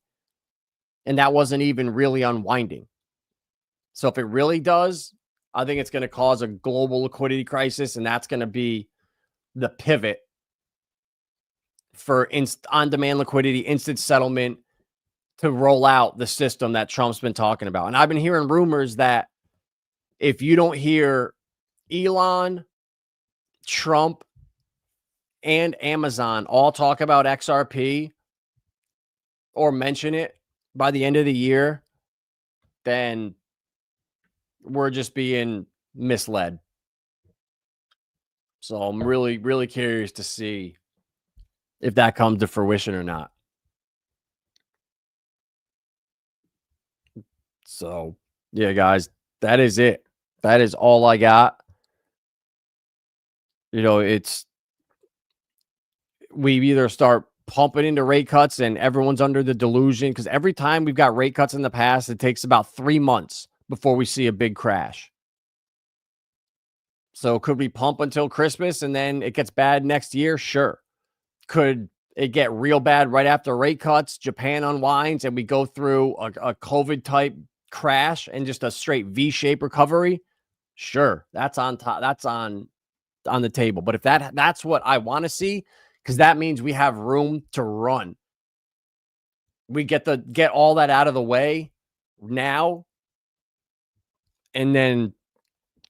And that wasn't even really unwinding. So if it really does, I think it's going to cause a global liquidity crisis, and that's going to be the pivot for on-demand liquidity, instant settlement, to roll out the system that Trump's been talking about. And I've been hearing rumors that if you don't hear Elon, Trump, and Amazon all talk about XRP or mention it by the end of the year, then we're just being misled. So I'm really, really curious to see if that comes to fruition or not. So, yeah, guys, that is it. That is all I got. We either start pumping into rate cuts and everyone's under the delusion, because every time we've got rate cuts in the past, it takes about 3 months before we see a big crash. So could we pump until Christmas and then it gets bad next year? Sure. Could it get real bad right after rate cuts? Japan unwinds and we go through a COVID type crash and just a straight V-shaped recovery? Sure. That's on top. That's on the table. But if that's what I want to see, because that means we have room to run. We get all that out of the way now, and then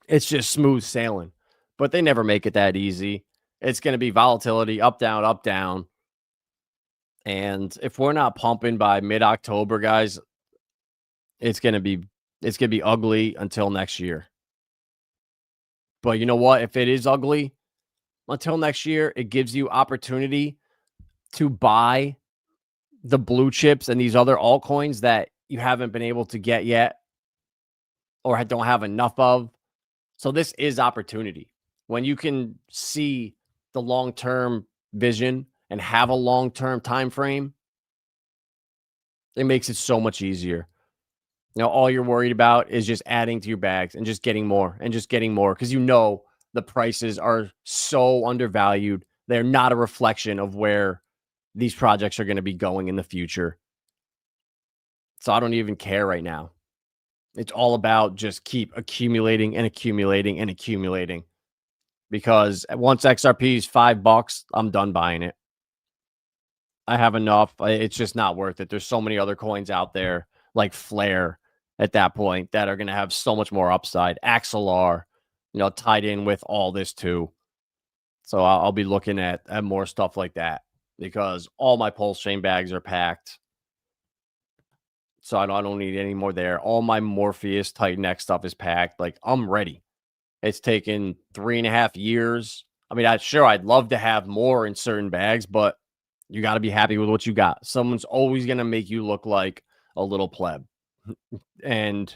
it's just smooth sailing. But they never make it that easy. It's going to be volatility, up, down, up, down. And if we're not pumping by mid-October, guys, it's going to be ugly until next year. But you know what? If it is ugly until next year, it gives you opportunity to buy the blue chips and these other altcoins that you haven't been able to get yet or don't have enough of. So this is opportunity. When you can see the long-term vision and have a long-term time frame, it makes it so much easier. All you're worried about is just adding to your bags and just getting more and just getting more, because the prices are so undervalued. They're not a reflection of where these projects are going to be going in the future. So I don't even care right now. It's all about just keep accumulating and accumulating and accumulating, because once XRP is $5, I'm done buying it. I have enough. It's just not worth it. There's so many other coins out there like Flare at that point that are going to have so much more upside. XLR, tied in with all this too. So I'll be looking at more stuff like that, because all my Pulse Chain bags are packed. So I don't need any more there. All my Morpheus Titan X stuff is packed. Like, I'm ready. It's taken 3.5 years. I mean, I'd love to have more in certain bags, but you got to be happy with what you got. Someone's always going to make you look like a little pleb. And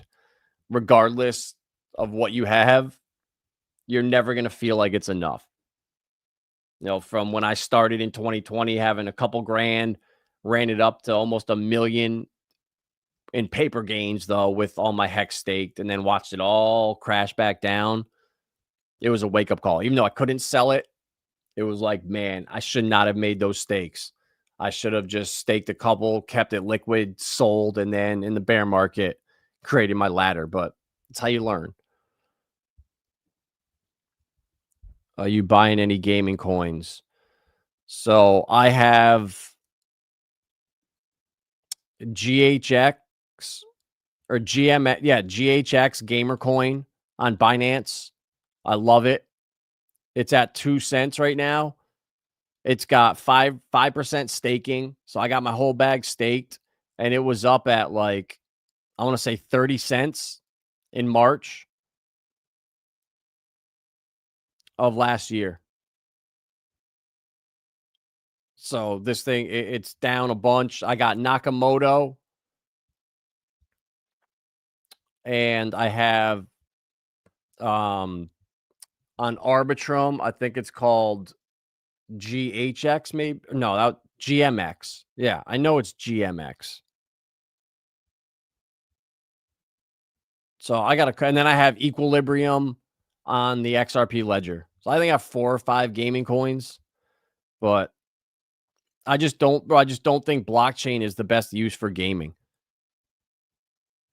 regardless of what you have, you're never going to feel like it's enough. From when I started in 2020, having a couple grand, ran it up to almost $1 million in paper gains, though, with all my hex staked, and then watched it all crash back down. It was a wake-up call. Even though I couldn't sell it, it was like, man, I should not have made those stakes. I should have just staked a couple, kept it liquid, sold, and then in the bear market, created my ladder. But it's how you learn. Are you buying any gaming coins? So I have GHX or GM, GHX Gamer Coin on Binance. I love it. It's at 2 cents right now. It's got 5% staking. So I got my whole bag staked, and it was up at like, I want to say 30 cents in March of last year. So this thing, it's down a bunch. I got Nakamoto, and I have on Arbitrum, I think it's called GHX, maybe. No, GMX. Yeah, I know it's GMX. So I got and then I have Equilibrium on the XRP ledger. So I think I have 4 or 5 gaming coins, but I just don't think blockchain is the best use for gaming.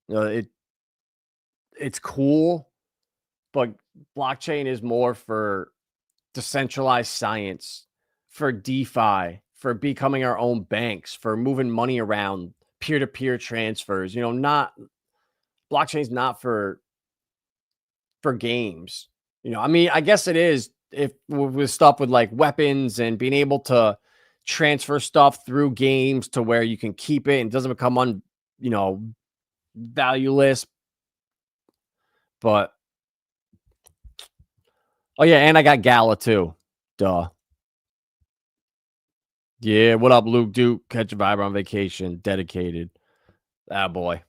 It's cool, but blockchain is more for decentralized science, for DeFi, for becoming our own banks, for moving money around, peer-to-peer transfers. Blockchain's not for for games. I mean, I guess it is if with stuff with like weapons and being able to transfer stuff through games to where you can keep it and it doesn't become valueless. But oh yeah, and I got Gala too. Duh. Yeah, what up, Luke Duke? Catch a Vibra on vacation. Dedicated. Ah, boy.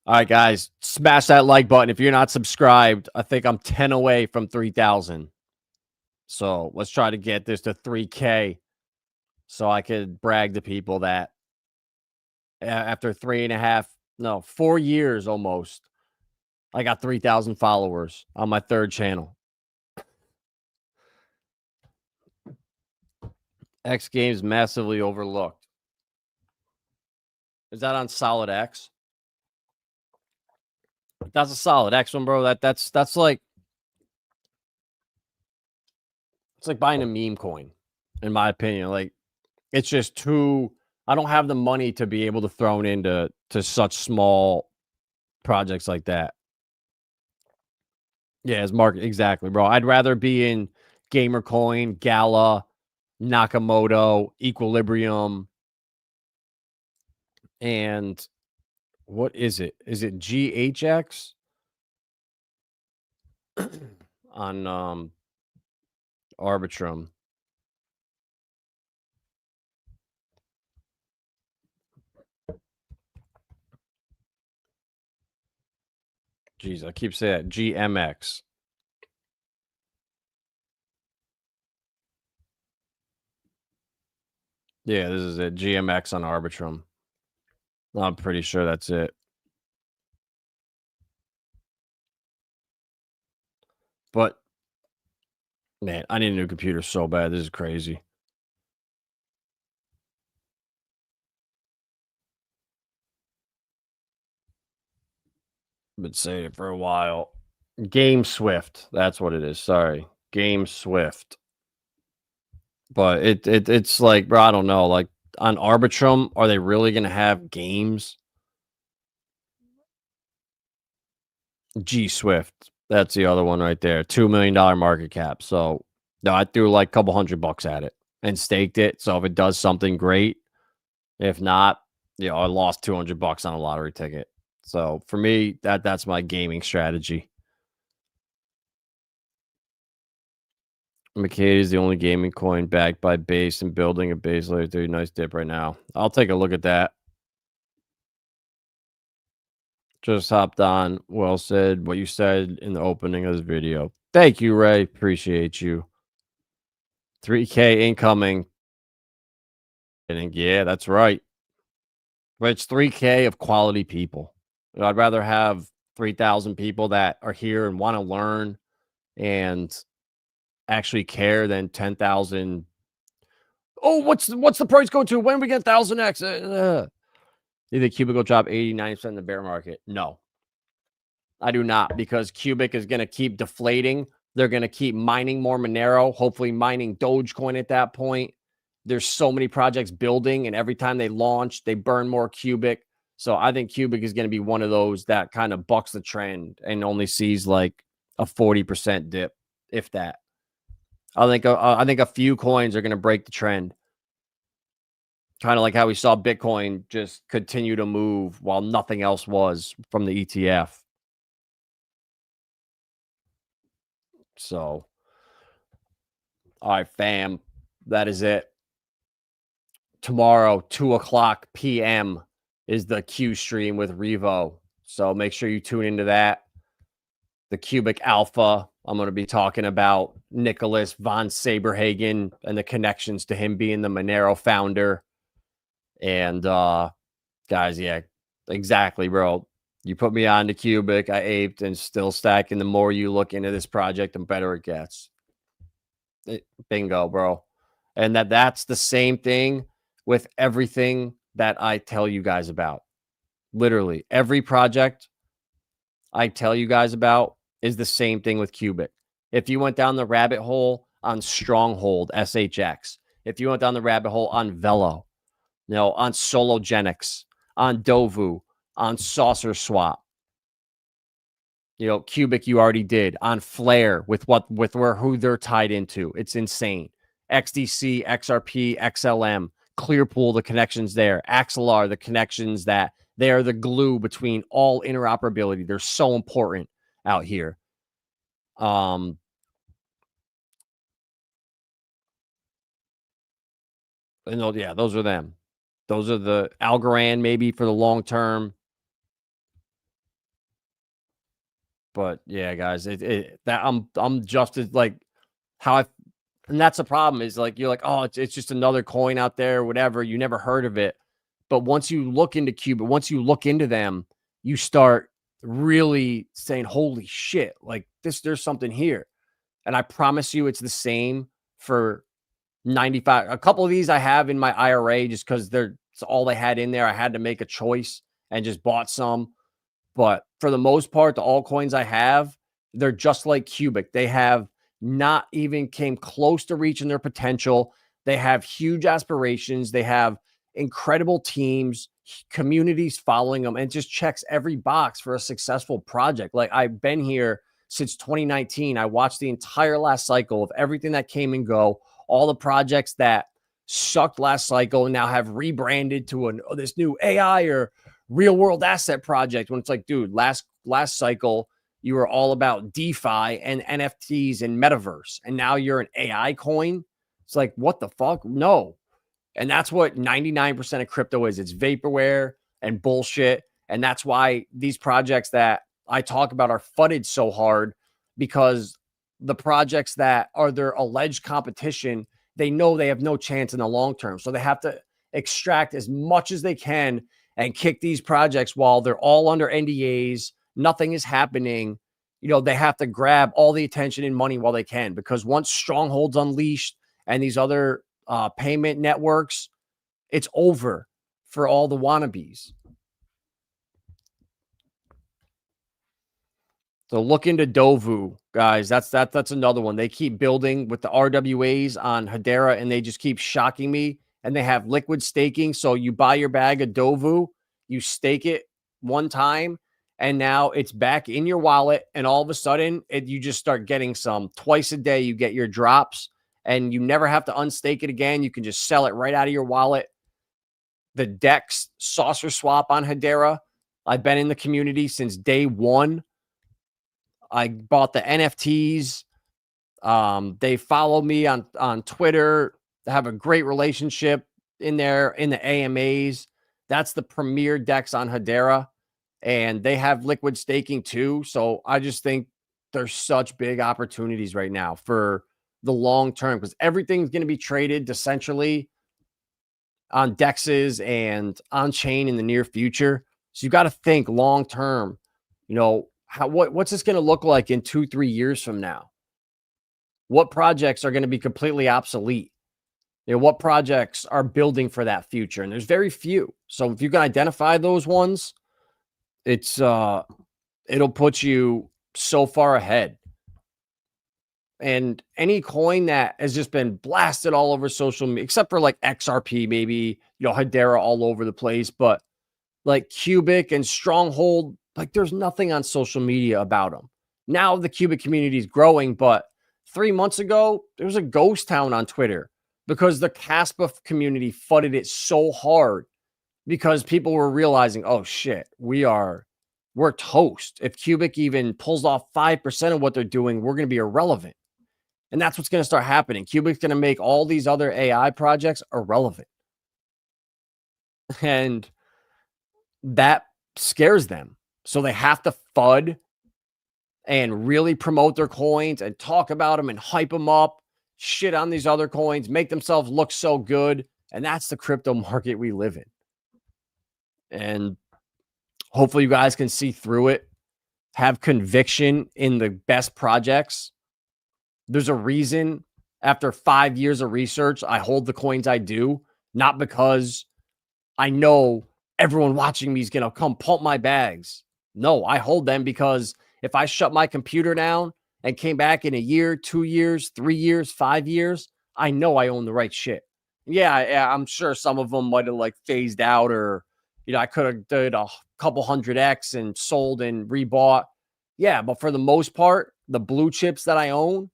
All right, guys. Smash that like button. If you're not subscribed, I think I'm 10 away from 3,000. So let's try to get this to 3K so I could brag to people that after 4 years almost, I got 3,000 followers on my third channel. X Games massively overlooked. Is that on Solid X? That's a Solid X one, bro. That's like it's like buying a meme coin, in my opinion. Like it's just too. I don't have the money to be able to throw it into such small projects like that. Yeah, it's market exactly, bro. I'd rather be in Gamercoin, Gala, Nakamoto, Equilibrium, and what is it? Is it GHX on Arbitrum? Jeez, I keep saying that. GMX. Yeah, this is it. GMX on Arbitrum. I'm pretty sure that's it. But man, I need a new computer so bad. This is crazy. Been saying it for a while. Game Swift. That's what it is. Sorry. Game Swift. But it's like, bro, I don't know. Like on Arbitrum, are they really gonna have games? G Swift. That's the other one right there. $2 million market cap. So no, I threw like a couple $100 at it and staked it. So if it does something great, if not, I lost $200 on a lottery ticket. So for me, that's my gaming strategy. McCade is the only gaming coin backed by base and building a base layer 3. Nice dip right now. I'll take a look at that. Just hopped on. Well said. What you said in the opening of this video. Thank you, Ray. Appreciate you. 3K incoming. And yeah, that's right. But it's 3K of quality people. I'd rather have 3,000 people that are here and want to learn and actually care than 10,000. Oh, what's the price go to? When we get 1,000x? Do you think Cubic will drop 80-90% in the bear market? No, I do not, because Cubic is going to keep deflating. They're going to keep mining more Monero, hopefully mining Dogecoin at that point. There's so many projects building, and every time they launch, they burn more Cubic. So I think Cubic is going to be one of those that kind of bucks the trend and only sees like a 40% dip, if that. I think a few coins are going to break the trend. Kind of like how we saw Bitcoin just continue to move while nothing else was from the ETF. So, all right, fam, that is it. Tomorrow, 2:00 p.m. is the Q stream with Revo. So make sure you tune into that. The Cubic Alpha. I'm going to be talking about Nicholas von Saberhagen and the connections to him being the Monero founder. And guys, yeah, exactly, bro. You put me on to Cubic, I aped and still stacking. The more you look into this project, the better it gets. Bingo, bro. And that's the same thing with everything that I tell you guys about. Literally, every project I tell you guys about is the same thing with Cubic. If you went down the rabbit hole on Stronghold, SHX, if you went down the rabbit hole on Velo, on Sologenics, on Dovu, on Saucer Swap, You know, Cubic you already did. On Flare with who they're tied into. It's insane. XDC, XRP, XLM, Clearpool, the connections there. Axelar, the connections that they are the glue between all interoperability. They're so important out here. And those are them. Those are the Algorand maybe for the long term. But yeah, guys, I'm just as like how I, and that's the problem is like, you're like, oh, it's just another coin out there, whatever. You never heard of it. But once you look into Cuba, once you look into them, you start really saying, holy shit, like there's something here. And I promise you it's the same for 95. A couple of these I have in my IRA just because it's all they had in there. I had to make a choice and just bought some. But for the most part, the altcoins I have, they're just like Cubic. They have not even came close to reaching their potential. They have huge aspirations. They have incredible teams, communities following them, and just checks every box for a successful project. Like I've been here since 2019. I watched the entire last cycle of everything that came and go, all the projects that sucked last cycle and now have rebranded to this new AI or real world asset project. When it's like, dude, last cycle, you were all about DeFi and NFTs and metaverse. And now you're an AI coin. It's like, what the fuck? No. And that's what 99% of crypto is. It's vaporware and bullshit. And that's why these projects that I talk about are fudded so hard, because the projects that are their alleged competition, they know they have no chance in the long term. So they have to extract as much as they can and kick these projects while they're all under NDAs. Nothing is happening. You know, they have to grab all the attention and money while they can, because once Stronghold's unleashed and these other payment networks, it's over for all the wannabes. So look into Dovu, guys. That's another one. They keep building with the RWAs on Hedera, and they just keep shocking me. And they have liquid staking. So you buy your bag of Dovu, you stake it one time, and now it's back in your wallet. And all of a sudden, you just start getting some. Twice a day, you get your drops, and you never have to unstake it again. You can just sell it right out of your wallet. The DEX saucer swap on Hedera, I've been in the community since day one. I bought the NFTs. They follow me on Twitter. They have a great relationship in there in the AMAs. That's the premier DEX on Hedera. And they have liquid staking too. So I just think there's such big opportunities right now for the long term, because everything's going to be traded decentrally on DEXs and on chain in the near future. So you got to think long term, you know, what's this going to look like in 2-3 years from now? What projects are going to be completely obsolete? You know, what projects are building for that future? And there's very few. So if you can identify those ones, it'll put you so far ahead. And any coin that has just been blasted all over social media, except for like XRP, maybe, you know, Hedera all over the place, but like Cubic and Stronghold, like there's nothing on social media about them. Now the Cubic community is growing, but 3 months ago, there was a ghost town on Twitter because the Caspa community fudded it so hard, because people were realizing, oh shit, we're toast. If Cubic even pulls off 5% of what they're doing, we're going to be irrelevant. And that's what's going to start happening. Cubic's going to make all these other AI projects irrelevant. And that scares them. So they have to FUD and really promote their coins and talk about them and hype them up, shit on these other coins, make themselves look so good. And that's the crypto market we live in. And hopefully you guys can see through it, have conviction in the best projects. There's a reason after 5 years of research, I hold the coins I do, not because I know everyone watching me is going to come pump my bags. No, I hold them because if I shut my computer down and came back in a year, 2 years, 3 years, 5 years, I know I own the right shit. Yeah, I'm sure some of them might have like phased out, or, you know, I could have did a couple 100x and sold and rebought. Yeah, but for the most part, the blue chips that I own,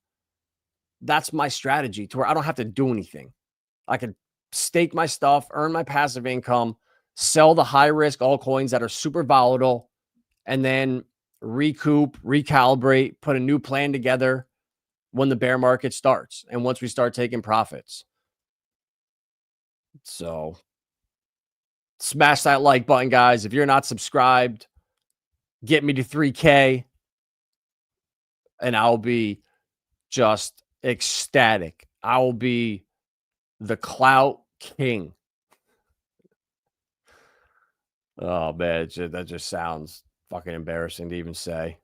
that's my strategy to where I don't have to do anything. I can stake my stuff, earn my passive income, sell the high risk altcoins that are super volatile, and then recoup, recalibrate, put a new plan together when the bear market starts and once we start taking profits. So smash that like button, guys. If you're not subscribed, get me to 3K and I'll be just ecstatic. I will be the clout king. Oh, man, that just sounds fucking embarrassing to even say.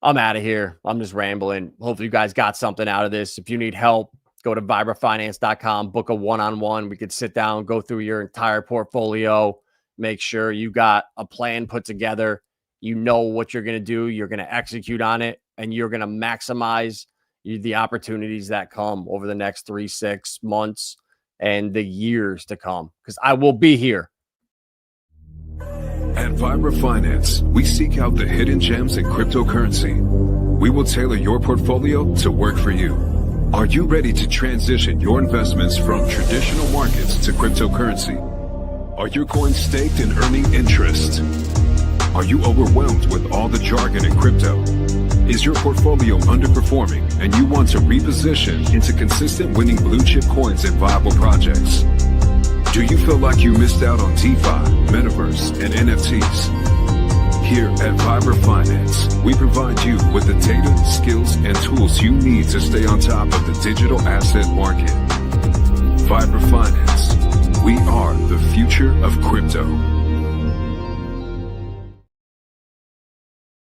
I'm out of here. I'm just rambling. Hopefully you guys got something out of this. If you need help, go to viberfinance.com, book a one-on-one. We could sit down, go through your entire portfolio, make sure you got a plan put together. You know what you're going to do. You're going to execute on it, and you're going to maximize the opportunities that come over the next 3-6 months and the years to come, because I will be here. At Vibra Finance, we seek out the hidden gems in cryptocurrency. We will tailor your portfolio to work for you. Are you ready to transition your investments from traditional markets to cryptocurrency? Are your coins staked and earning interest? Are you overwhelmed with all the jargon in crypto? Is your portfolio underperforming and you want to reposition into consistent winning blue chip coins and viable projects? Do you feel like you missed out on DeFi, Metaverse, and NFTs? Here at Vibra Finance, we provide you with the data, skills, and tools you need to stay on top of the digital asset market. Vibra Finance, we are the future of crypto.